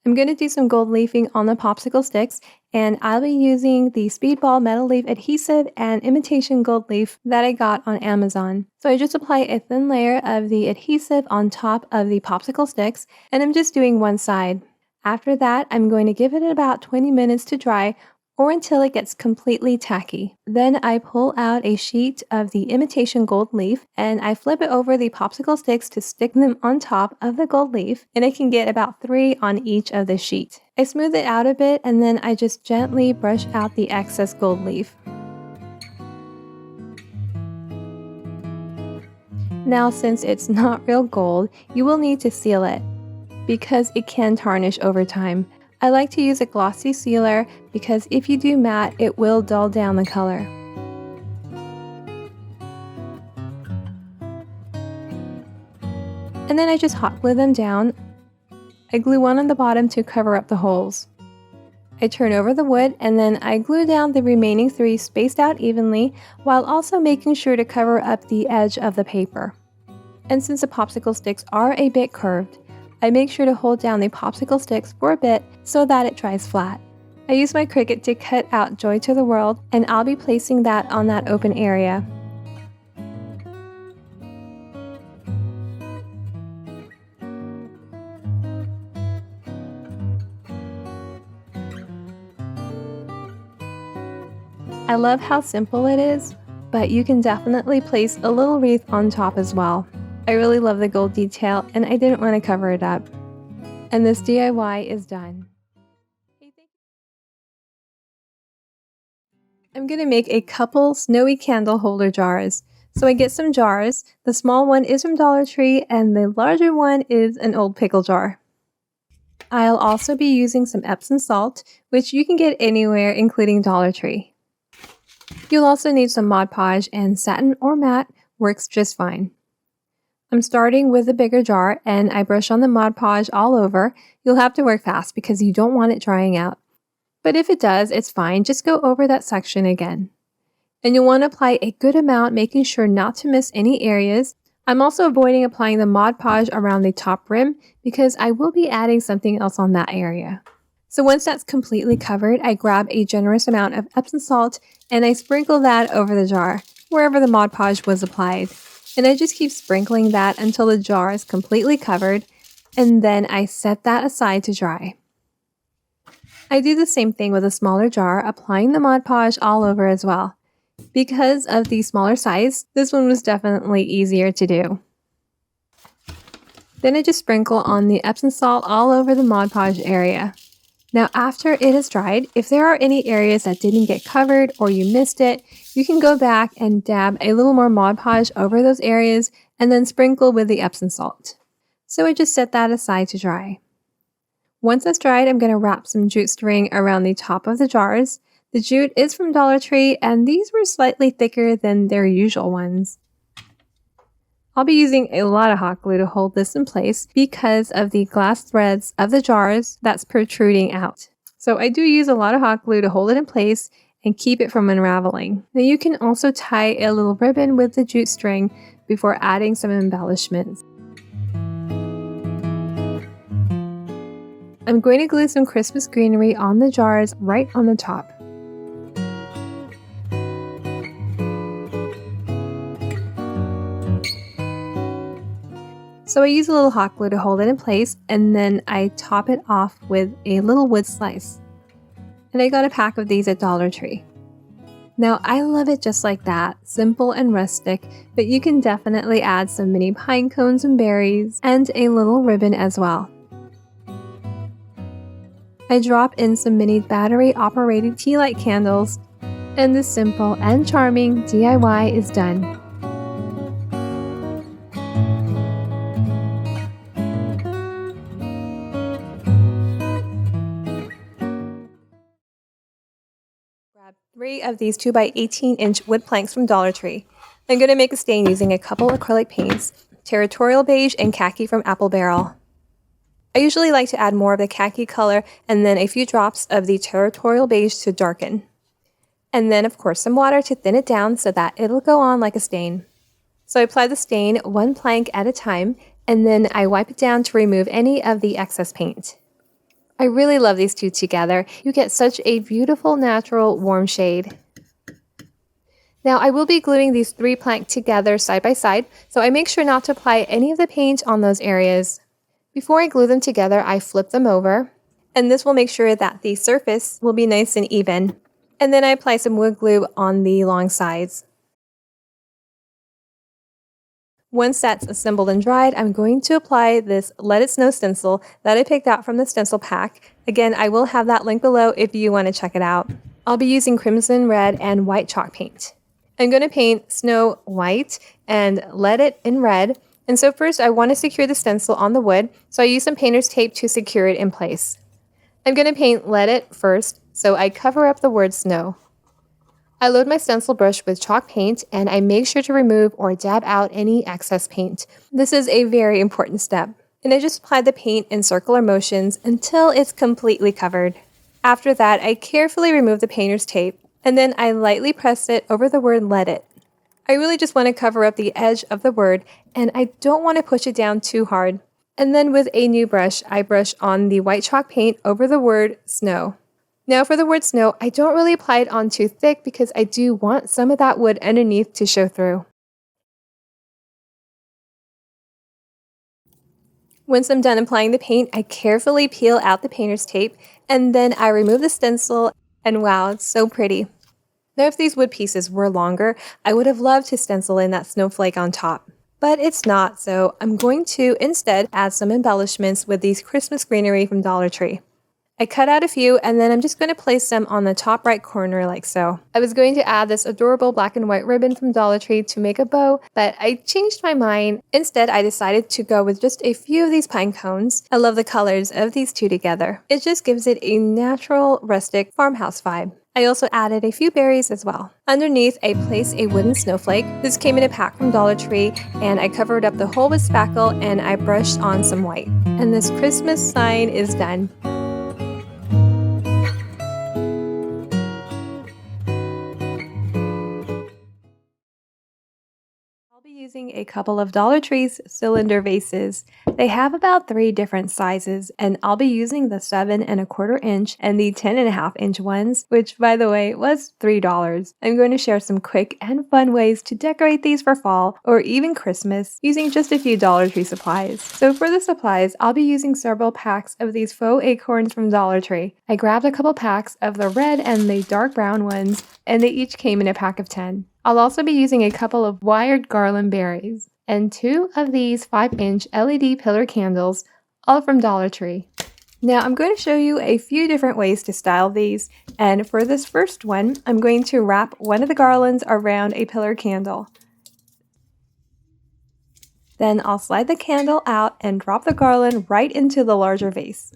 I'm going to do some gold leafing on the popsicle sticks, and I'll be using the Speedball metal leaf adhesive and imitation gold leaf that I got on Amazon. So I just apply a thin layer of the adhesive on top of the popsicle sticks, and I'm just doing one side. After that, I'm going to give it about 20 minutes to dry, or until it gets completely tacky. Then I pull out a sheet of the imitation gold leaf and I flip it over the popsicle sticks to stick them on top of the gold leaf, and I can get about 3 on each of the sheet. I smooth it out a bit and then I just gently brush out the excess gold leaf. Now, since it's not real gold, you will need to seal it because it can tarnish over time. I like to use a glossy sealer because if you do matte, it will dull down the color. And then I just hot glue them down. I glue one on the bottom to cover up the holes. I turn over the wood and then I glue down the remaining 3 spaced out evenly while also making sure to cover up the edge of the paper. And since the popsicle sticks are a bit curved, I make sure to hold down the popsicle sticks for a bit so that it dries flat. I use my Cricut to cut out Joy to the World, and I'll be placing that on that open area. I love how simple it is, but you can definitely place a little wreath on top as well. I really love the gold detail and I didn't want to cover it up. And this DIY is done. I'm going to make a couple snowy candle holder jars. So I get some jars. The small one is from Dollar Tree and the larger one is an old pickle jar. I'll also be using some Epsom salt, which you can get anywhere including Dollar Tree. You'll also need some Mod Podge, and satin or matte works just fine. I'm starting with the bigger jar and I brush on the Mod Podge all over. You'll have to work fast because you don't want it drying out. But if it does, it's fine. Just go over that section again. And you'll want to apply a good amount, making sure not to miss any areas. I'm also avoiding applying the Mod Podge around the top rim because I will be adding something else on that area. So once that's completely covered, I grab a generous amount of Epsom salt and I sprinkle that over the jar, wherever the Mod Podge was applied. And I just keep sprinkling that until the jar is completely covered, and then I set that aside to dry. I do the same thing with a smaller jar, applying the Mod Podge all over as well. Because of the smaller size, this one was definitely easier to do. Then I just sprinkle on the Epsom salt all over the Mod Podge area. Now after it is dried, if there are any areas that didn't get covered or you missed it, you can go back and dab a little more Mod Podge over those areas and then sprinkle with the Epsom salt. So I just set that aside to dry. Once that's dried, I'm going to wrap some jute string around the top of the jars. The jute is from Dollar Tree and these were slightly thicker than their usual ones. I'll be using a lot of hot glue to hold this in place because of the glass threads of the jars that's protruding out. So I do use a lot of hot glue to hold it in place and keep it from unraveling. Now you can also tie a little ribbon with the jute string before adding some embellishments. I'm going to glue some Christmas greenery on the jars right on the top. So I use a little hot glue to hold it in place, and then I top it off with a little wood slice. And I got a pack of these at Dollar Tree. Now I love it just like that, simple and rustic, but you can definitely add some mini pine cones and berries and a little ribbon as well. I drop in some mini battery operated tea light candles, and this simple and charming DIY is done. Grab 3 of these 2x18-inch wood planks from Dollar Tree. I'm going to make a stain using a couple acrylic paints, Territorial Beige and Khaki from Apple Barrel. I usually like to add more of the khaki color and then a few drops of the Territorial Beige to darken. And then of course some water to thin it down so that it'll go on like a stain. So I apply the stain 1 plank at a time, and then I wipe it down to remove any of the excess paint. I really love these two together. You get such a beautiful natural warm shade. Now I will be gluing these 3 planks together side by side, so I make sure not to apply any of the paint on those areas. Before I glue them together, I flip them over, and this will make sure that the surface will be nice and even. And then I apply some wood glue on the long sides. Once that's assembled and dried, I'm going to apply this Let It Snow stencil that I picked out from the stencil pack. Again, I will have that link below if you want to check it out. I'll be using crimson, red, and white chalk paint. I'm going to paint snow white and let it in red. And so first I want to secure the stencil on the wood, so I use some painter's tape to secure it in place. I'm going to paint Let It first, so I cover up the word snow. I load my stencil brush with chalk paint and I make sure to remove or dab out any excess paint. This is a very important step. And I just apply the paint in circular motions until it's completely covered. After that, I carefully remove the painter's tape and then I lightly press it over the word Let It. I really just want to cover up the edge of the word and I don't want to push it down too hard. And then with a new brush, I brush on the white chalk paint over the word snow. Now for the word snow, I don't really apply it on too thick because I do want some of that wood underneath to show through. Once I'm done applying the paint, I carefully peel out the painter's tape and then I remove the stencil and wow, it's so pretty. Now if these wood pieces were longer, I would have loved to stencil in that snowflake on top. But it's not, so I'm going to instead add some embellishments with these Christmas greenery from Dollar Tree. I cut out a few and then I'm just going to place them on the top right corner like so. I was going to add this adorable black and white ribbon from Dollar Tree to make a bow, but I changed my mind. Instead, I decided to go with just a few of these pine cones. I love the colors of these two together. It just gives it a natural, rustic farmhouse vibe. I also added a few berries as well. Underneath, I placed a wooden snowflake. This came in a pack from Dollar Tree, and I covered up the hole with spackle and I brushed on some white. And this Christmas sign is done. Using a couple of Dollar Tree's cylinder vases. They have about 3 different sizes and I'll be using the 7 1/4 inch and the 10 1/2 inch ones, which by the way was $3. I'm going to share some quick and fun ways to decorate these for fall or even Christmas using just a few Dollar Tree supplies. So for the supplies, I'll be using several packs of these faux acorns from Dollar Tree. I grabbed a couple packs of the red and the dark brown ones and they each came in a pack of 10. I'll also be using a couple of wired garland berries and 2 of these 5-inch LED pillar candles, all from Dollar Tree. Now I'm going to show you a few different ways to style these, and for this first one, I'm going to wrap one of the garlands around a pillar candle. Then I'll slide the candle out and drop the garland right into the larger vase.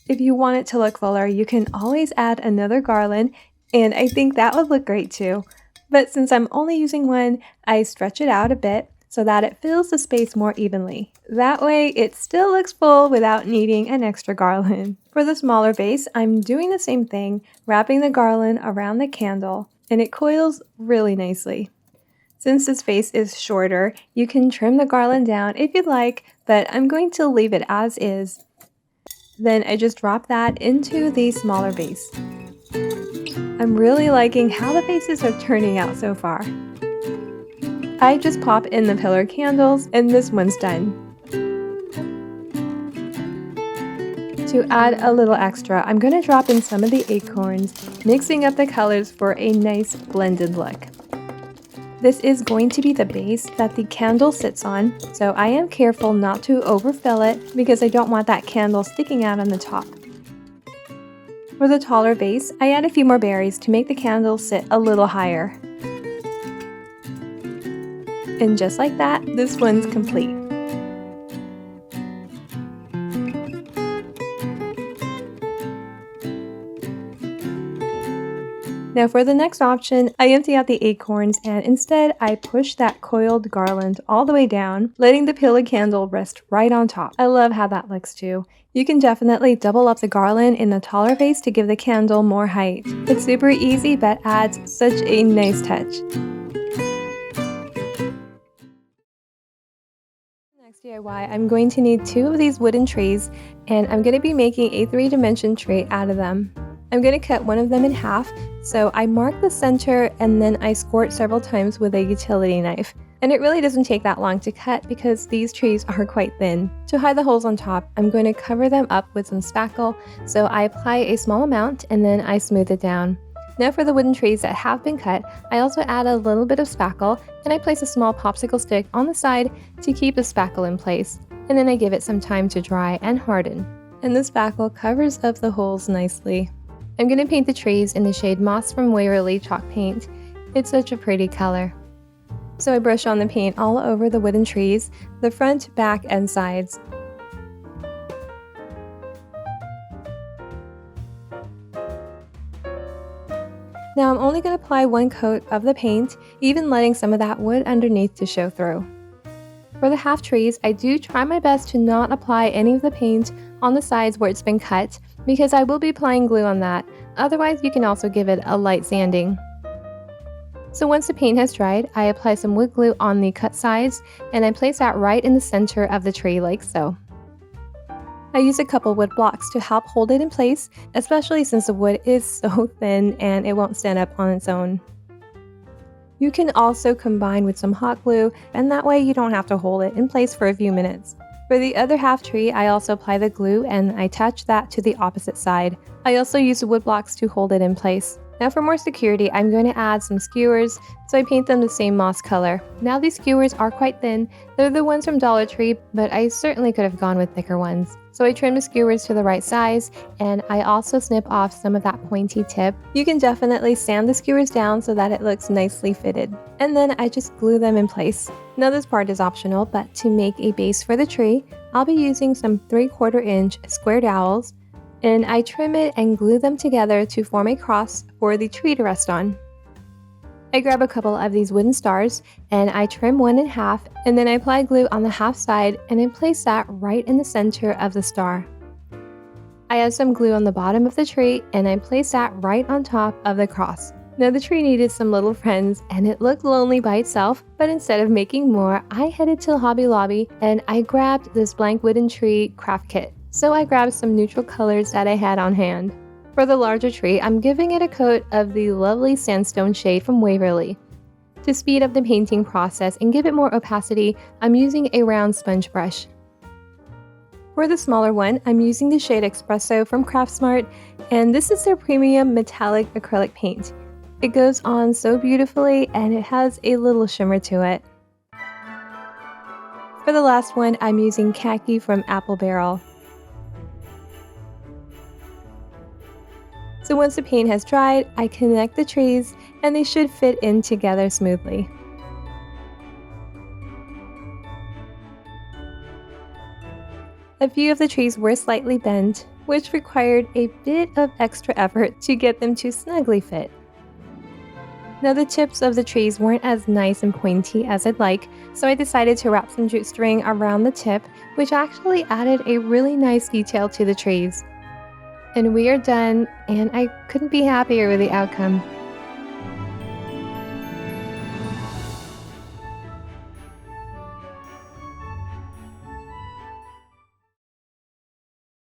If you want it to look fuller, you can always add another garland, and I think that would look great too. But since I'm only using one, I stretch it out a bit so that it fills the space more evenly. That way, it still looks full without needing an extra garland. For the smaller vase, I'm doing the same thing, wrapping the garland around the candle, and it coils really nicely. Since this vase is shorter, you can trim the garland down if you'd like, but I'm going to leave it as is. Then I just drop that into the smaller vase. I'm really liking how the vases are turning out so far. I just pop in the pillar candles and this one's done. To add a little extra, I'm going to drop in some of the acorns, mixing up the colors for a nice blended look. This is going to be the base that the candle sits on, so I am careful not to overfill it because I don't want that candle sticking out on the top. For the taller vase, I add a few more berries to make the candle sit a little higher. And just like that, this one's complete. Now for the next option, I empty out the acorns and instead I push that coiled garland all the way down, letting the pillar candle rest right on top. I love how that looks too. You can definitely double up the garland in the taller vase to give the candle more height. It's super easy but adds such a nice touch. Next DIY, I'm going to need 2 of these wooden trays and I'm going to be making a 3-dimension tray out of them. I'm going to cut one of them in half, so I mark the center and then I squirt several times with a utility knife. And it really doesn't take that long to cut because these trees are quite thin. To hide the holes on top, I'm going to cover them up with some spackle, so I apply a small amount and then I smooth it down. Now for the wooden trees that have been cut, I also add a little bit of spackle, and I place a small popsicle stick on the side to keep the spackle in place. And then I give it some time to dry and harden. And the spackle covers up the holes nicely. I'm going to paint the trees in the shade Moss from Waverly chalk paint. It's such a pretty color. So I brush on the paint all over the wooden trees, the front, back, and sides. Now I'm only going to apply one coat of the paint, even letting some of that wood underneath to show through. For the half trees, I do try my best to not apply any of the paint on the sides where it's been cut, because I will be applying glue on that. Otherwise, you can also give it a light sanding. So once the paint has dried, I apply some wood glue on the cut sides, and I place that right in the center of the tree like so. I use a couple wood blocks to help hold it in place, especially since the wood is so thin and it won't stand up on its own. You can also combine with some hot glue, and that way you don't have to hold it in place for a few minutes. For the other half tree, I also apply the glue and I attach that to the opposite side. I also use wood blocks to hold it in place. Now for more security, I'm going to add some skewers, so I paint them the same moss color. Now these skewers are quite thin. They're the ones from Dollar Tree, but I certainly could have gone with thicker ones. So I trim the skewers to the right size, and I also snip off some of that pointy tip. You can definitely sand the skewers down so that it looks nicely fitted. And then I just glue them in place. Now this part is optional, but to make a base for the tree, I'll be using some 3/4 inch square dowels, and I trim it and glue them together to form a cross for the tree to rest on. I grab a couple of these wooden stars and I trim one in half, and then I apply glue on the half side and I place that right in the center of the star. I add some glue on the bottom of the tree and I place that right on top of the cross. Now the tree needed some little friends and it looked lonely by itself, but instead of making more, I headed to Hobby Lobby and I grabbed this blank wooden tree craft kit. So I grabbed some neutral colors that I had on hand. For the larger tree, I'm giving it a coat of the lovely sandstone shade from Waverly. To speed up the painting process and give it more opacity, I'm using a round sponge brush. For the smaller one, I'm using the shade Espresso from Craftsmart, and this is their premium metallic acrylic paint. It goes on so beautifully and it has a little shimmer to it. For the last one, I'm using Khaki from Apple Barrel. So once the paint has dried, I connect the trees and they should fit in together smoothly. A few of the trees were slightly bent, which required a bit of extra effort to get them to snugly fit. Now the tips of the trees weren't as nice and pointy as I'd like, so I decided to wrap some jute string around the tip, which actually added a really nice detail to the trees. And we are done, and I couldn't be happier with the outcome.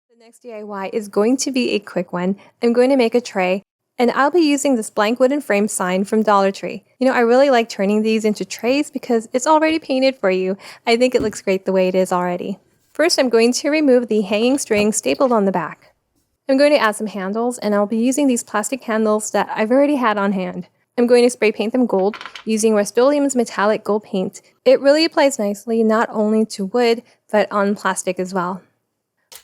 The next DIY is going to be a quick one. I'm going to make a tray, and I'll be using this blank wooden frame sign from Dollar Tree. You know, I really like turning these into trays because it's already painted for you. I think it looks great the way it is already. First, I'm going to remove the hanging string stapled on the back. I'm going to add some handles, and I'll be using these plastic handles that I've already had on hand. I'm going to spray paint them gold using Rust-Oleum's metallic gold paint. It really applies nicely not only to wood, but on plastic as well.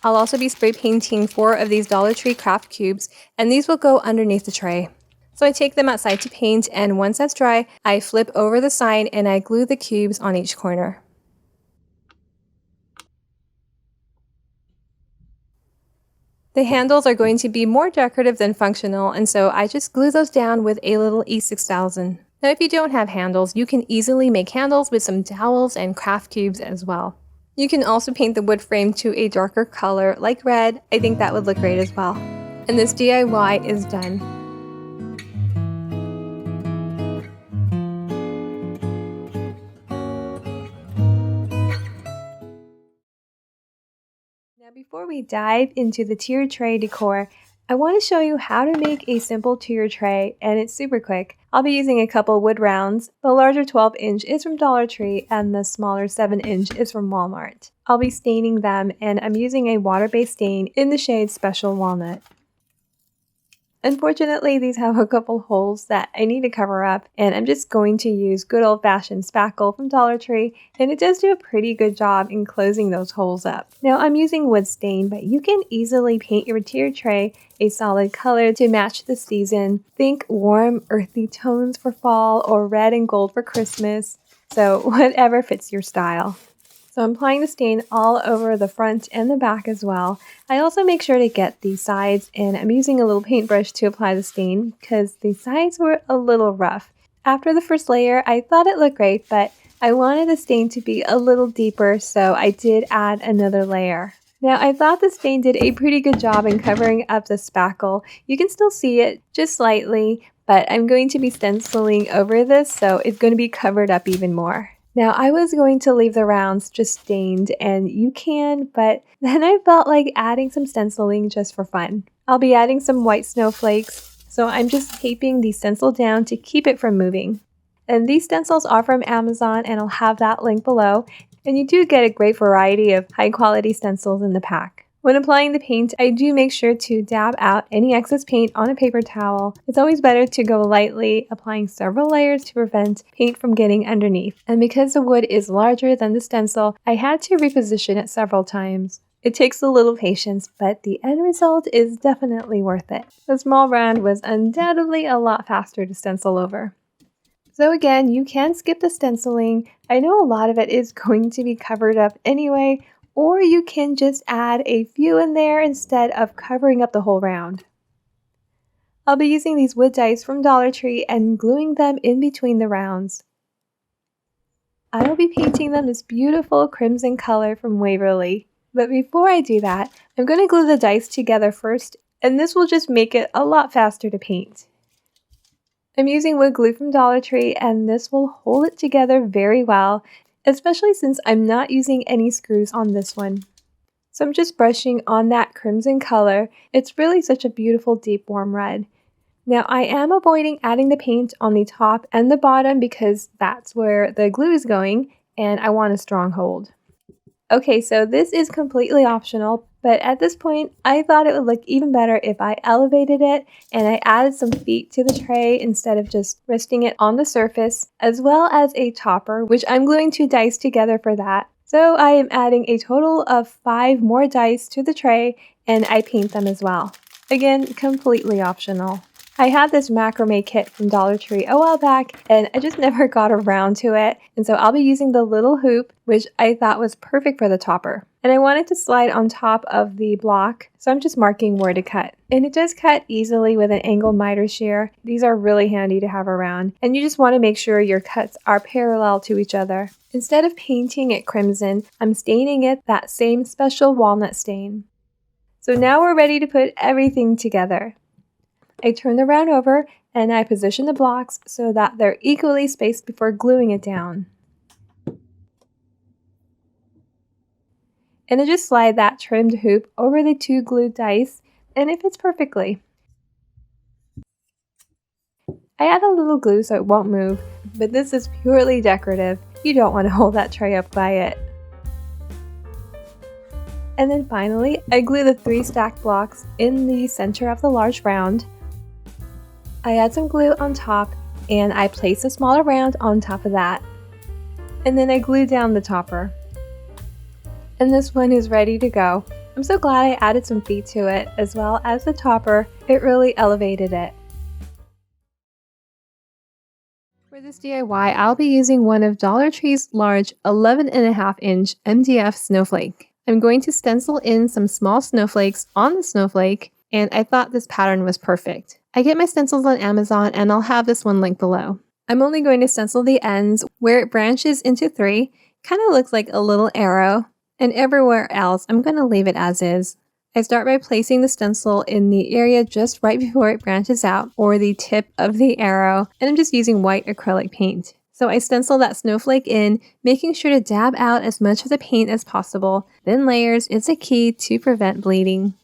I'll also be spray painting 4 of these Dollar Tree craft cubes, and these will go underneath the tray. So I take them outside to paint, and once that's dry, I flip over the sign and I glue the cubes on each corner. The handles are going to be more decorative than functional, and so I just glue those down with a little E6000. Now if you don't have handles, you can easily make handles with some dowels and craft cubes as well. You can also paint the wood frame to a darker color like red. I think that would look great as well. And this DIY is done. Now before we dive into the tier tray decor, I want to show you how to make a simple tier tray, and it's super quick. I'll be using a couple wood rounds. The larger 12-inch is from Dollar Tree and the smaller 7-inch is from Walmart. I'll be staining them, and I'm using a water-based stain in the shade Special Walnut. Unfortunately, these have a couple holes that I need to cover up, and I'm just going to use good old-fashioned spackle from Dollar Tree, and it does do a pretty good job in closing those holes up. Now, I'm using wood stain, but you can easily paint your tier tray a solid color to match the season. Think warm, earthy tones for fall or red and gold for Christmas, so whatever fits your style. So I'm applying the stain all over the front and the back as well. I also make sure to get the sides, and I'm using a little paintbrush to apply the stain because the sides were a little rough. After the first layer, I thought it looked great, but I wanted the stain to be a little deeper, so I did add another layer. Now, I thought the stain did a pretty good job in covering up the spackle. You can still see it just slightly, but I'm going to be stenciling over this, so it's going to be covered up even more. Now, I was going to leave the rounds just stained, and you can, but then I felt like adding some stenciling just for fun. I'll be adding some white snowflakes, so I'm just taping the stencil down to keep it from moving. And these stencils are from Amazon, and I'll have that link below, and you do get a great variety of high-quality stencils in the pack. When applying the paint, I do make sure to dab out any excess paint on a paper towel. It's always better to go lightly, applying several layers to prevent paint from getting underneath. And because the wood is larger than the stencil, I had to reposition it several times. It takes a little patience, but the end result is definitely worth it. The small round was undoubtedly a lot faster to stencil over. So again, you can skip the stenciling. I know a lot of it is going to be covered up anyway, or you can just add a few in there instead of covering up the whole round. I'll be using these wood dice from Dollar Tree and gluing them in between the rounds. I will be painting them this beautiful crimson color from Waverly. But before I do that, I'm going to glue the dice together first, and this will just make it a lot faster to paint. I'm using wood glue from Dollar Tree, and this will hold it together very well, especially since I'm not using any screws on this one. So I'm just brushing on that crimson color. It's really such a beautiful deep warm red. Now I am avoiding adding the paint on the top and the bottom because that's where the glue is going and I want a strong hold. Okay, so this is completely optional, but at this point I thought it would look even better if I elevated it and I added some feet to the tray instead of just resting it on the surface, as well as a topper, which I'm gluing 2 dice together for that. So I am adding a total of 5 more dice to the tray and I paint them as well. Again, completely optional. I had this macrame kit from Dollar Tree a while back and I just never got around to it, and so I'll be using the little hoop, which I thought was perfect for the topper. And I wanted to slide on top of the block, so I'm just marking where to cut. And it does cut easily with an angle miter shear. These are really handy to have around, and you just want to make sure your cuts are parallel to each other. Instead of painting it crimson, I'm staining it that same special walnut stain. So now we're ready to put everything together. I turn the round over and I position the blocks so that they're equally spaced before gluing it down. And I just slide that trimmed hoop over the 2 glued dice and it fits perfectly. I add a little glue so it won't move, but this is purely decorative. You don't want to hold that tray up by it. And then finally, I glue the 3 stacked blocks in the center of the large round. I add some glue on top and I place a smaller round on top of that. And then I glue down the topper. And this one is ready to go. I'm so glad I added some feet to it as well as the topper. It really elevated it. For this DIY, I'll be using one of Dollar Tree's large 11.5-inch MDF snowflake. I'm going to stencil in some small snowflakes on the snowflake, and I thought this pattern was perfect. I get my stencils on Amazon and I'll have this one linked below. I'm only going to stencil the ends where it branches into 3, kind of looks like a little arrow, and everywhere else I'm going to leave it as is. I start by placing the stencil in the area just right before it branches out, or the tip of the arrow, and I'm just using white acrylic paint. So I stencil that snowflake in, making sure to dab out as much of the paint as possible. Thin layers is a key to prevent bleeding.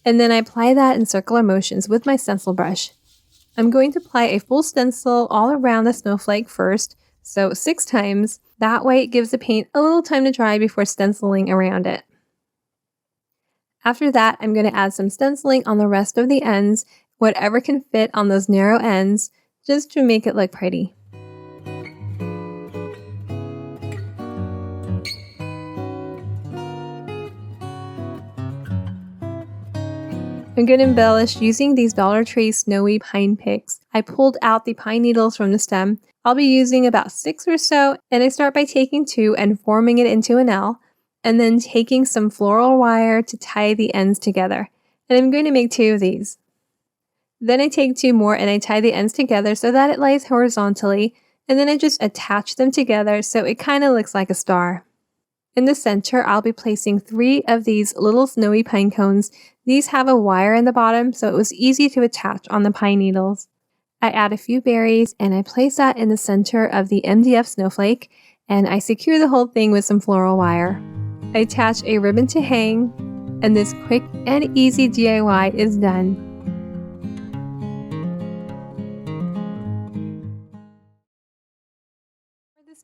And then I apply that in circular motions with my stencil brush. I'm going to apply a full stencil all around the snowflake first, so 6 times. That way it gives the paint a little time to dry before stenciling around it. After that, I'm going to add some stenciling on the rest of the ends whatever can fit on those narrow ends, just to make it look pretty. I'm going to embellish using these Dollar Tree snowy pine picks. I pulled out the pine needles from the stem. I'll be using about 6 or so, and I start by taking 2 and forming it into an L, and then taking some floral wire to tie the ends together. And I'm going to make 2 of these. Then I take 2 more and I tie the ends together so that it lays horizontally, and then I just attach them together so it kind of looks like a star. In the center, I'll be placing 3 of these little snowy pine cones. These have a wire in the bottom, so it was easy to attach on the pine needles. I add a few berries, and I place that in the center of the MDF snowflake, and I secure the whole thing with some floral wire. I attach a ribbon to hang, and this quick and easy DIY is done.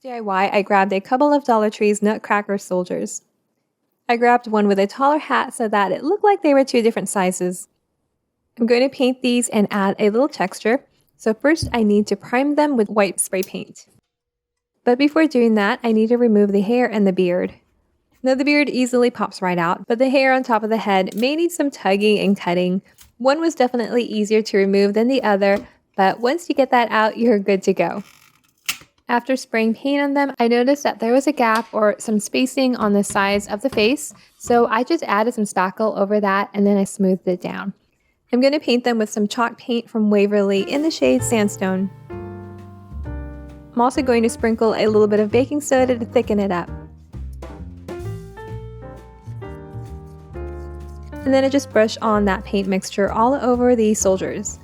DIY, I grabbed a couple of Dollar Tree's Nutcracker soldiers. I grabbed one with a taller hat so that it looked like they were 2 different sizes. I'm going to paint these and add a little texture, so first I need to prime them with white spray paint. But before doing that, I need to remove the hair and the beard. Now the beard easily pops right out, but the hair on top of the head may need some tugging and cutting. One was definitely easier to remove than the other, but once you get that out, you're good to go. After spraying paint on them, I noticed that there was a gap or some spacing on the sides of the face, so I just added some spackle over that and then I smoothed it down. I'm going to paint them with some chalk paint from Waverly in the shade Sandstone. I'm also going to sprinkle a little bit of baking soda to thicken it up. And then I just brush on that paint mixture all over the soldiers.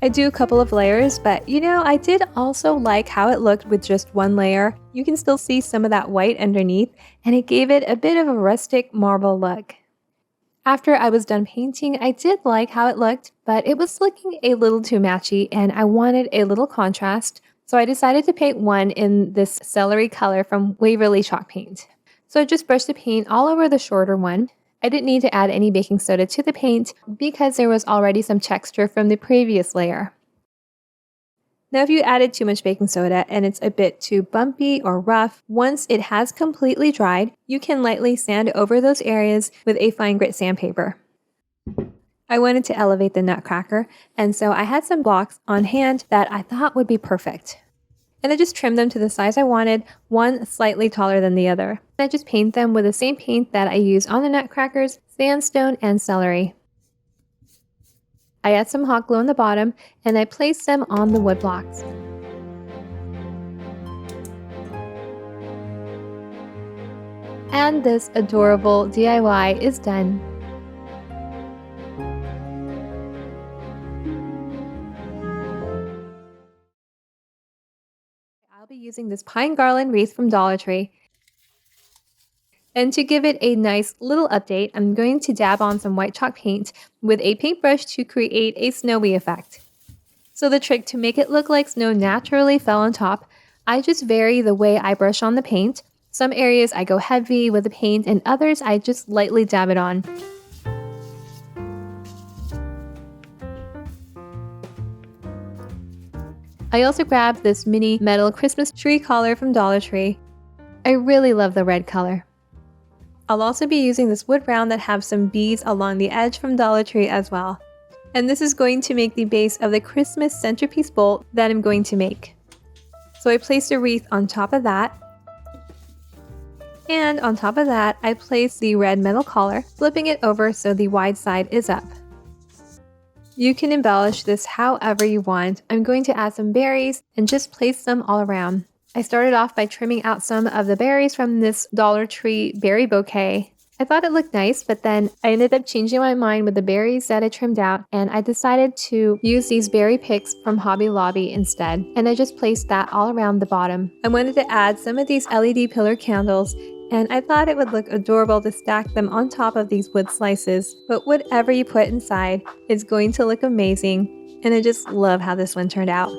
I do a couple of layers, but you know, I did also like how it looked with just one layer. You can still see some of that white underneath, and it gave it a bit of a rustic marble look. After I was done painting, I did like how it looked, but it was looking a little too matchy and I wanted a little contrast, so I decided to paint one in this celery color from Waverly chalk paint. So I just brushed the paint all over the shorter one. I didn't need to add any baking soda to the paint because there was already some texture from the previous layer. Now if you added too much baking soda and it's a bit too bumpy or rough, once it has completely dried, you can lightly sand over those areas with a fine grit sandpaper. I wanted to elevate the Nutcracker, and so I had some blocks on hand that I thought would be perfect. And I just trimmed them to the size I wanted, one slightly taller than the other. I just paint them with the same paint that I use on the Nutcrackers, Sandstone, and Celery. I add some hot glue on the bottom, and I place them on the wood blocks. And this adorable DIY is done. I'll be using this pine garland wreath from Dollar Tree. And to give it a nice little update, I'm going to dab on some white chalk paint with a paintbrush to create a snowy effect. So the trick to make it look like snow naturally fell on top, I just vary the way I brush on the paint. Some areas I go heavy with the paint and others I just lightly dab it on. I also grabbed this mini metal Christmas tree collar from Dollar Tree. I really love the red color. I'll also be using this wood round that have some beads along the edge from Dollar Tree as well. And this is going to make the base of the Christmas centerpiece bowl that I'm going to make. So I placed a wreath on top of that. And on top of that, I placed the red metal collar, flipping it over so the wide side is up. You can embellish this however you want. I'm going to add some berries and just place them all around. I started off by trimming out some of the berries from this Dollar Tree berry bouquet. I thought it looked nice, but then I ended up changing my mind with the berries that I trimmed out, and I decided to use these berry picks from Hobby Lobby instead, and I just placed that all around the bottom. I wanted to add some of these LED pillar candles, and I thought it would look adorable to stack them on top of these wood slices, but whatever you put inside is going to look amazing. And I just love how this one turned out.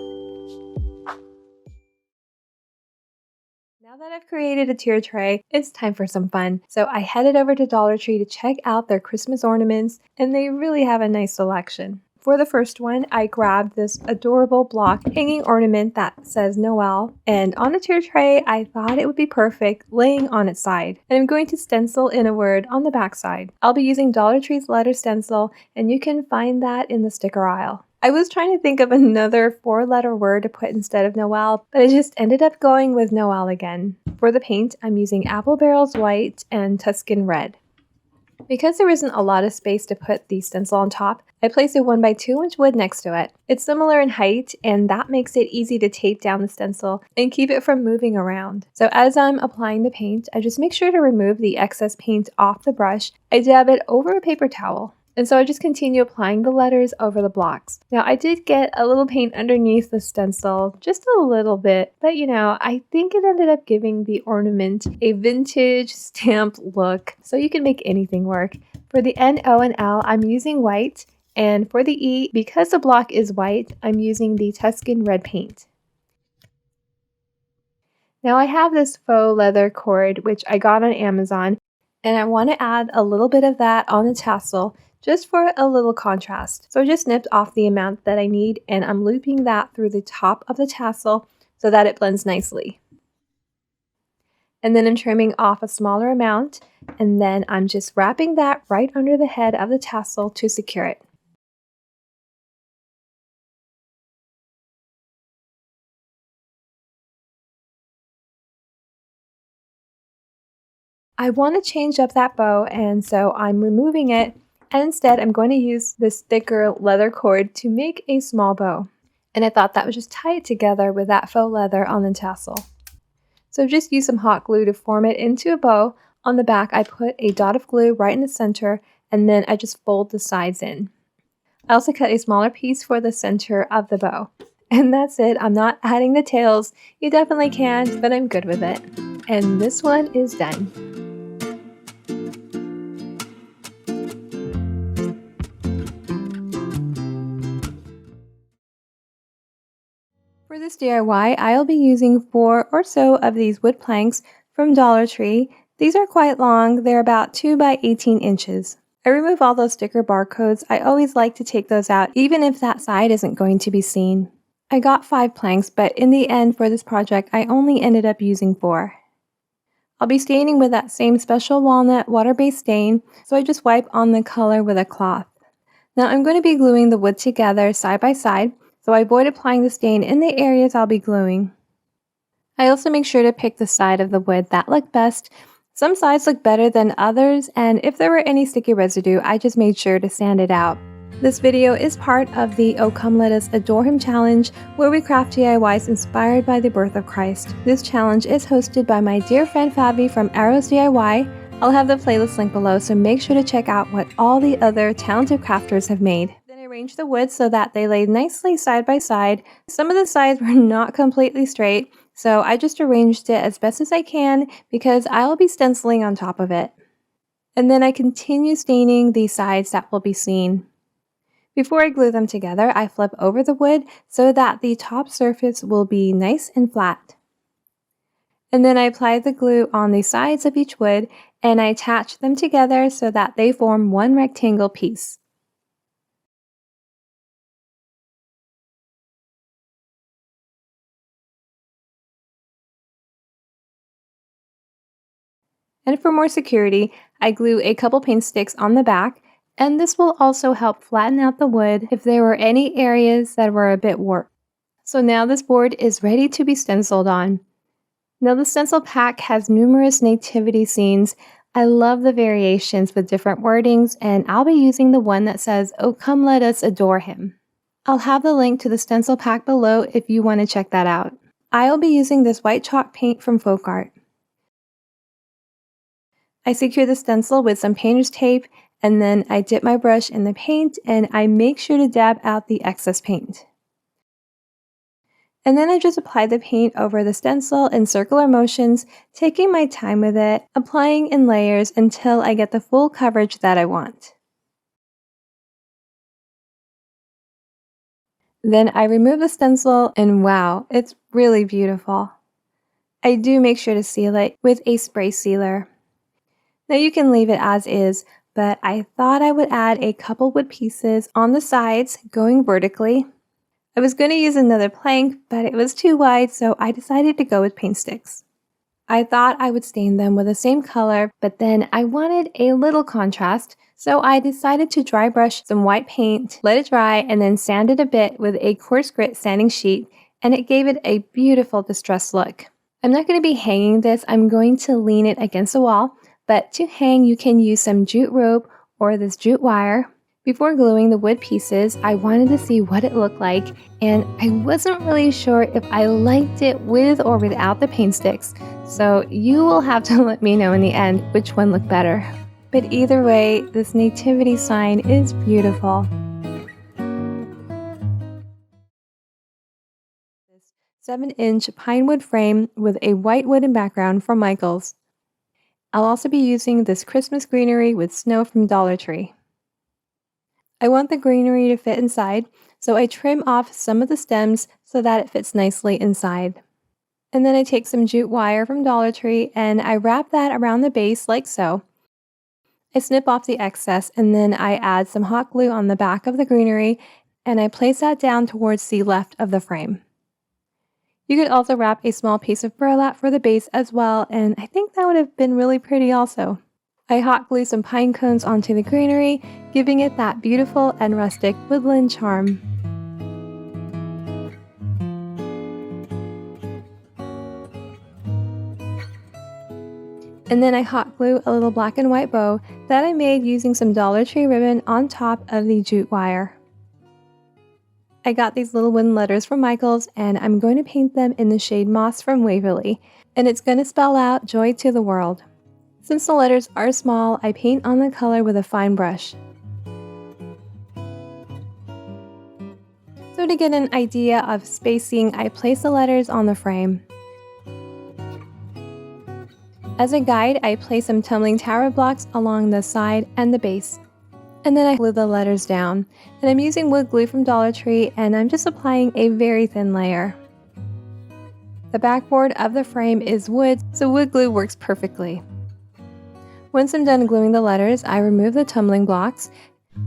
Now that I've created a tier tray, it's time for some fun. So I headed over to Dollar Tree to check out their Christmas ornaments, and they really have a nice selection. For the first one, I grabbed this adorable block hanging ornament that says Noel, and on a tier tray, I thought it would be perfect laying on its side. And I'm going to stencil in a word on the back side. I'll be using Dollar Tree's letter stencil, and you can find that in the sticker aisle. I was trying to think of another 4-letter word to put instead of Noel, but I just ended up going with Noel again. For the paint, I'm using Apple Barrels White and Tuscan Red. Because there isn't a lot of space to put the stencil on top, I placed a 1x2 inch wood next to it. It's similar in height, and that makes it easy to tape down the stencil and keep it from moving around. So as I'm applying the paint, I just make sure to remove the excess paint off the brush. I dab it over a paper towel. And so I just continue applying the letters over the blocks. Now I did get a little paint underneath the stencil, just a little bit, but I think it ended up giving the ornament a vintage stamp look, so you can make anything work. For the N, O, and L, I'm using white, and for the E, because the block is white, I'm using the Tuscan Red paint. Now I have this faux leather cord, which I got on Amazon, and I want to add a little bit of that on the tassel, just for a little contrast. So I just snipped off the amount that I need, and I'm looping that through the top of the tassel so that it blends nicely. And then I'm trimming off a smaller amount, and then I'm just wrapping that right under the head of the tassel to secure it. I want to change up that bow, and so I'm removing it, and instead I'm going to use this thicker leather cord to make a small bow. And I thought that would just tie it together with that faux leather on the tassel. So just use some hot glue to form it into a bow. On the back, I put a dot of glue right in the center, and then I just fold the sides in. I also cut a smaller piece for the center of the bow. And that's it. I'm not adding the tails. You definitely can, but I'm good with it. And this one is done. For this DIY, I'll be using 4 or so of these wood planks from Dollar Tree. These are quite long, they're about 2 by 18 inches. I remove all those sticker barcodes. I always like to take those out, even if that side isn't going to be seen. I got 5 planks, but in the end for this project, I only ended up using 4. I'll be staining with that same special walnut water-based stain, so I just wipe on the color with a cloth. Now I'm going to be gluing the wood together side by side, so I avoid applying the stain in the areas I'll be gluing. I also make sure to pick the side of the wood that looked best. Some sides look better than others, and if there were any sticky residue, I just made sure to sand it out. This video is part of the Oh Come Let Us Adore Him challenge, where we craft DIYs inspired by the birth of Christ. This challenge is hosted by my dear friend Fabi from Arrows DIY. I'll have the playlist link below, so make sure to check out what all the other talented crafters have made. Then I arranged the wood so that they laid nicely side by side. Some of the sides were not completely straight, so I just arranged it as best as I can because I'll be stenciling on top of it. And then I continue staining the sides that will be seen. Before I glue them together, I flip over the wood so that the top surface will be nice and flat. And then I apply the glue on the sides of each wood, and I attach them together so that they form one rectangle piece. And for more security, I glue a couple paint sticks on the back, and this will also help flatten out the wood if there were any areas that were a bit warped. So now this board is ready to be stenciled on. Now the stencil pack has numerous nativity scenes. I love the variations with different wordings, and I'll be using the one that says, "Oh, come let us adore him." I'll have the link to the stencil pack below if you want to check that out. I'll be using this white chalk paint from Faux. I secure the stencil with some painter's tape, and then I dip my brush in the paint and I make sure to dab out the excess paint. And then I just apply the paint over the stencil in circular motions, taking my time with it, applying in layers until I get the full coverage that I want. Then I remove the stencil and wow, it's really beautiful. I do make sure to seal it with a spray sealer. Now you can leave it as is, but I thought I would add a couple wood pieces on the sides going vertically. I was going to use another plank, but it was too wide, so I decided to go with paint sticks. I thought I would stain them with the same color, but then I wanted a little contrast, so I decided to dry brush some white paint, let it dry, and then sand it a bit with a coarse grit sanding sheet, and it gave it a beautiful distressed look. I'm not going to be hanging this, I'm going to lean it against the wall, but to hang you can use some jute rope or this jute wire. Before gluing the wood pieces, I wanted to see what it looked like, and I wasn't really sure if I liked it with or without the paint sticks, so you will have to let me know in the end which one looked better. But either way, this nativity sign is beautiful. This 7-inch pine wood frame with a white wooden background from Michaels. I'll also be using this Christmas greenery with snow from Dollar Tree. I want the greenery to fit inside, so I trim off some of the stems so that it fits nicely inside. And then I take some jute wire from Dollar Tree and I wrap that around the base like so. I snip off the excess and then I add some hot glue on the back of the greenery and I place that down towards the left of the frame. You could also wrap a small piece of burlap for the base as well, and I think that would have been really pretty also. I hot glue some pine cones onto the greenery, giving it that beautiful and rustic woodland charm. And then I hot glue a little black and white bow that I made using some Dollar Tree ribbon on top of the jute wire. I got these little wooden letters from Michaels and I'm going to paint them in the shade Moss from Waverly, and it's going to spell out Joy to the World. Since the letters are small, I paint on the color with a fine brush. So to get an idea of spacing, I place the letters on the frame. As a guide, I place some tumbling tower blocks along the side and the base. And then I glue the letters down. And I'm using wood glue from Dollar Tree and I'm just applying a very thin layer. The backboard of the frame is wood, so wood glue works perfectly. Once I'm done gluing the letters, I remove the tumbling blocks,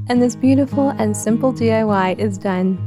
and this beautiful and simple DIY is done.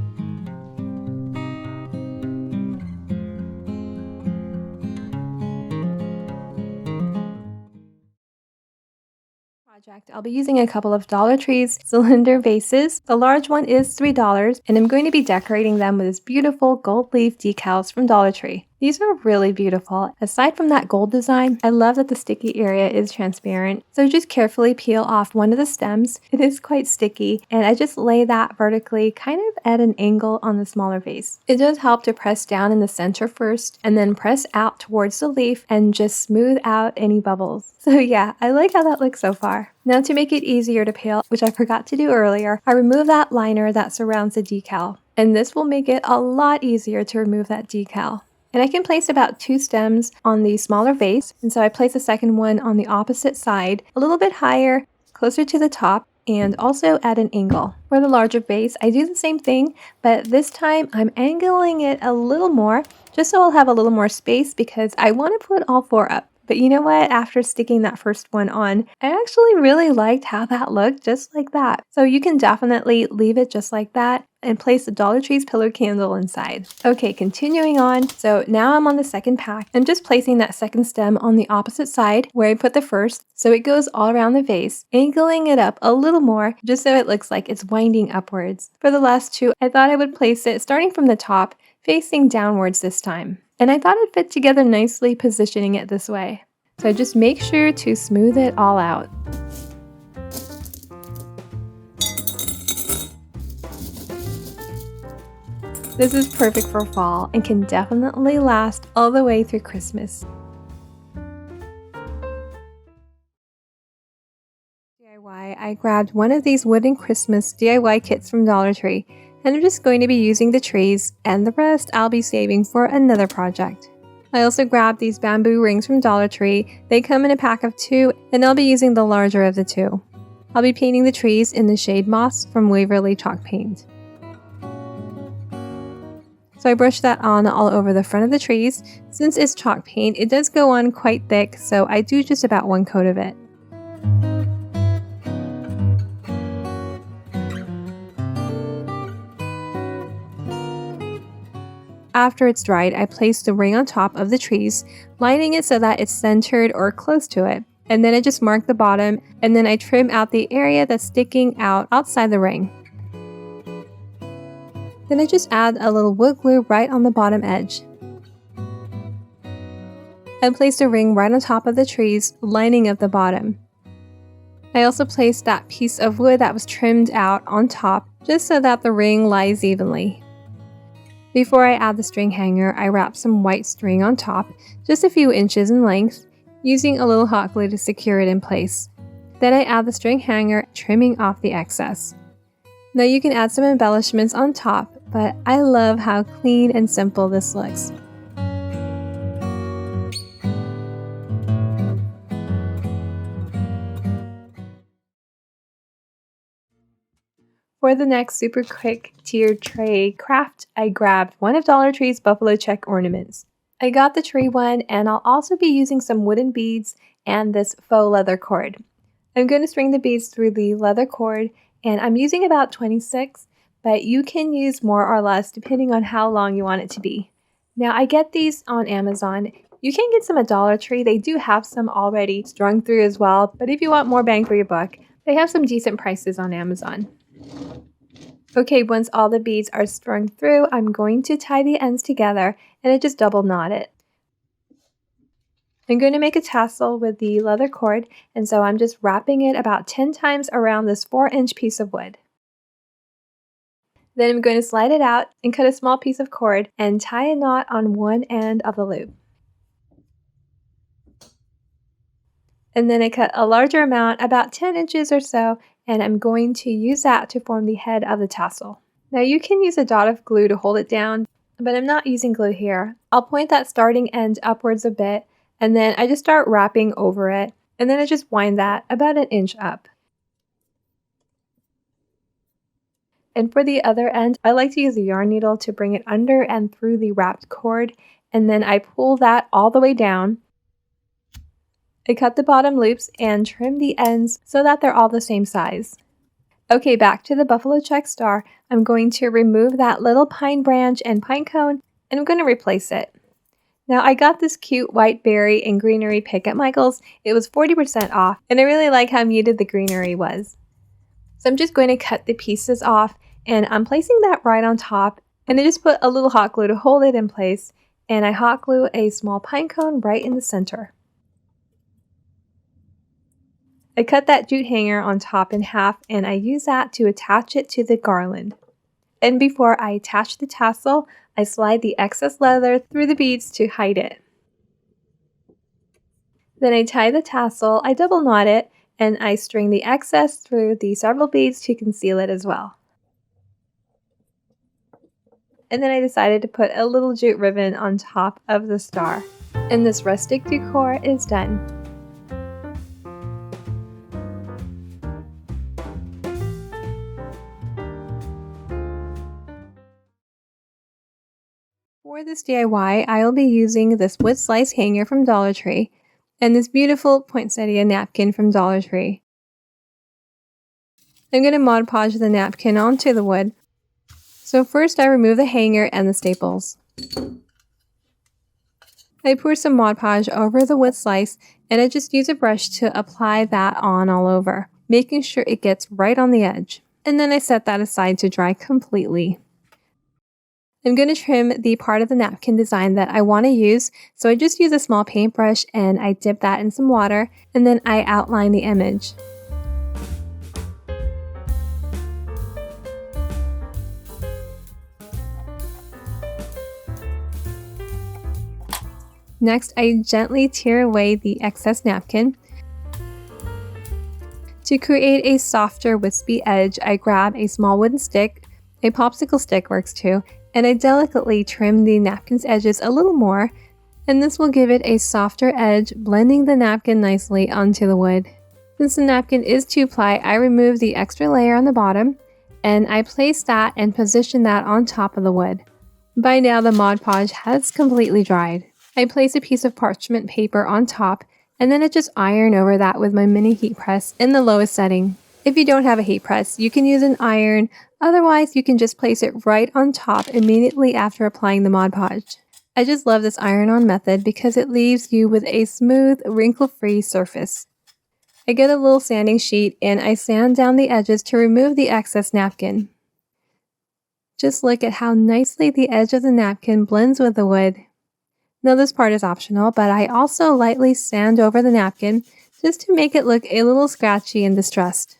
I'll be using a couple of Dollar Tree's cylinder vases. The large one is $3, and I'm going to be decorating them with this beautiful gold leaf decals from Dollar Tree. These are really beautiful. Aside from that gold design, I love that the sticky area is transparent. So just carefully peel off one of the stems. It is quite sticky, and I just lay that vertically, kind of at an angle on the smaller vase. It does help to press down in the center first, and then press out towards the leaf and just smooth out any bubbles. So yeah, I like how that looks so far. Now to make it easier to peel, which I forgot to do earlier, I remove that liner that surrounds the decal. And this will make it a lot easier to remove that decal. And I can place about 2 stems on the smaller vase, and so I place a second one on the opposite side, a little bit higher, closer to the top, and also at an angle. For the larger vase, I do the same thing, but this time I'm angling it a little more, just so I'll have a little more space because I want to put all 4 up. But you know what? After sticking that first one on, I actually really liked how that looked just like that. So you can definitely leave it just like that and place the Dollar Tree's pillar candle inside. Okay, continuing on. So now I'm on the second pack. I'm just placing that second stem on the opposite side where I put the first, so it goes all around the vase, angling it up a little more just so it looks like it's winding upwards. For the last 2, I thought I would place it starting from the top, facing downwards this time. And I thought it fit together nicely positioning it this way. So just make sure to smooth it all out. This is perfect for fall and can definitely last all the way through Christmas. DIY, I grabbed one of these wooden Christmas DIY kits from Dollar Tree, and I'm just going to be using the trees, and the rest I'll be saving for another project. I also grabbed these bamboo rings from Dollar Tree. They come in a pack of 2, and I'll be using the larger of the 2. I'll be painting the trees in the shade Moss from Waverly Chalk Paint. So I brushed that on all over the front of the trees. Since it's chalk paint, it does go on quite thick, so I do just about one coat of it. After it's dried, I place the ring on top of the trees, lining it so that it's centered or close to it. And then I just mark the bottom, and then I trim out the area that's sticking out outside the ring. Then I just add a little wood glue right on the bottom edge. And place the ring right on top of the trees, lining up the bottom. I also placed that piece of wood that was trimmed out on top, just so that the ring lies evenly. Before I add the string hanger, I wrap some white string on top, just a few inches in length, using a little hot glue to secure it in place. Then I add the string hanger, trimming off the excess. Now you can add some embellishments on top, but I love how clean and simple this looks. For the next super quick tiered tray craft, I grabbed one of Dollar Tree's buffalo check ornaments. I got the tree one, and I'll also be using some wooden beads and this faux leather cord. I'm going to string the beads through the leather cord, and I'm using about 26, but you can use more or less depending on how long you want it to be. Now I get these on Amazon. You can get some at Dollar Tree. They do have some already strung through as well, but if you want more bang for your buck, they have some decent prices on Amazon. Okay, once all the beads are strung through, I'm going to tie the ends together and I just double knot it. I'm going to make a tassel with the leather cord, and so I'm just wrapping it about 10 times around this 4-inch piece of wood. Then I'm going to slide it out and cut a small piece of cord and tie a knot on one end of the loop. And then I cut a larger amount, about 10 inches or so, and I'm going to use that to form the head of the tassel. Now you can use a dot of glue to hold it down, but I'm not using glue here. I'll point that starting end upwards a bit, and then I just start wrapping over it, and then I just wind that about an inch up. And for the other end, I like to use a yarn needle to bring it under and through the wrapped cord, and then I pull that all the way down. I cut the bottom loops and trim the ends so that they're all the same size. Okay, back to the buffalo check star. I'm going to remove that little pine branch and pine cone, and I'm going to replace it. Now I got this cute white berry and greenery pick at Michael's. It was 40% off, and I really like how muted the greenery was. So I'm just going to cut the pieces off, and I'm placing that right on top, and I just put a little hot glue to hold it in place, and I hot glue a small pine cone right in the center. I cut that jute hanger on top in half, and I use that to attach it to the garland. And before I attach the tassel, I slide the excess leather through the beads to hide it. Then I tie the tassel, I double knot it, and I string the excess through the several beads to conceal it as well. And then I decided to put a little jute ribbon on top of the star. And this rustic decor is done. For this DIY, I will be using this wood slice hanger from Dollar Tree and this beautiful poinsettia napkin from Dollar Tree. I'm going to Mod Podge the napkin onto the wood. So first I remove the hanger and the staples. I pour some Mod Podge over the wood slice, and I just use a brush to apply that on all over, making sure it gets right on the edge. And then I set that aside to dry completely. I'm going to trim the part of the napkin design that I want to use, so I just use a small paintbrush and I dip that in some water, and then I outline the image. Next, I gently tear away the excess napkin. To create a softer, wispy edge, I grab a small wooden stick. A popsicle stick works too, and I delicately trim the napkin's edges a little more, and this will give it a softer edge, blending the napkin nicely onto the wood. Since the napkin is 2-ply, I remove the extra layer on the bottom, and I place that and position that on top of the wood. By now the Mod Podge has completely dried. I place a piece of parchment paper on top and then I just iron over that with my mini heat press in the lowest setting. If you don't have a heat press, you can use an iron, otherwise you can just place it right on top immediately after applying the Mod Podge. I just love this iron-on method because it leaves you with a smooth, wrinkle-free surface. I get a little sanding sheet and I sand down the edges to remove the excess napkin. Just look at how nicely the edge of the napkin blends with the wood. Now this part is optional, but I also lightly sand over the napkin just to make it look a little scratchy and distressed.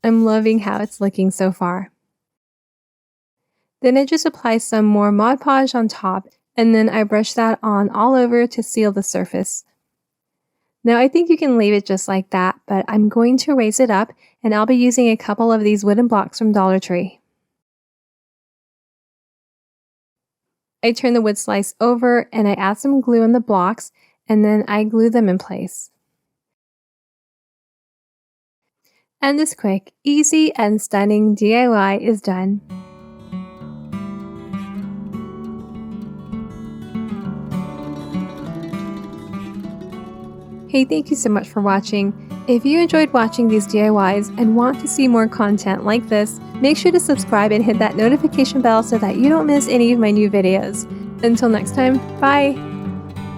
I'm loving how it's looking so far. Then I just apply some more Mod Podge on top and then I brush that on all over to seal the surface. Now I think you can leave it just like that, but I'm going to raise it up and I'll be using a couple of these wooden blocks from Dollar Tree. I turn the wood slice over and I add some glue on the blocks and then I glue them in place. And this quick, easy, and stunning DIY is done. Hey, thank you so much for watching. If you enjoyed watching these DIYs and want to see more content like this, make sure to subscribe and hit that notification bell so that you don't miss any of my new videos. Until next time, bye!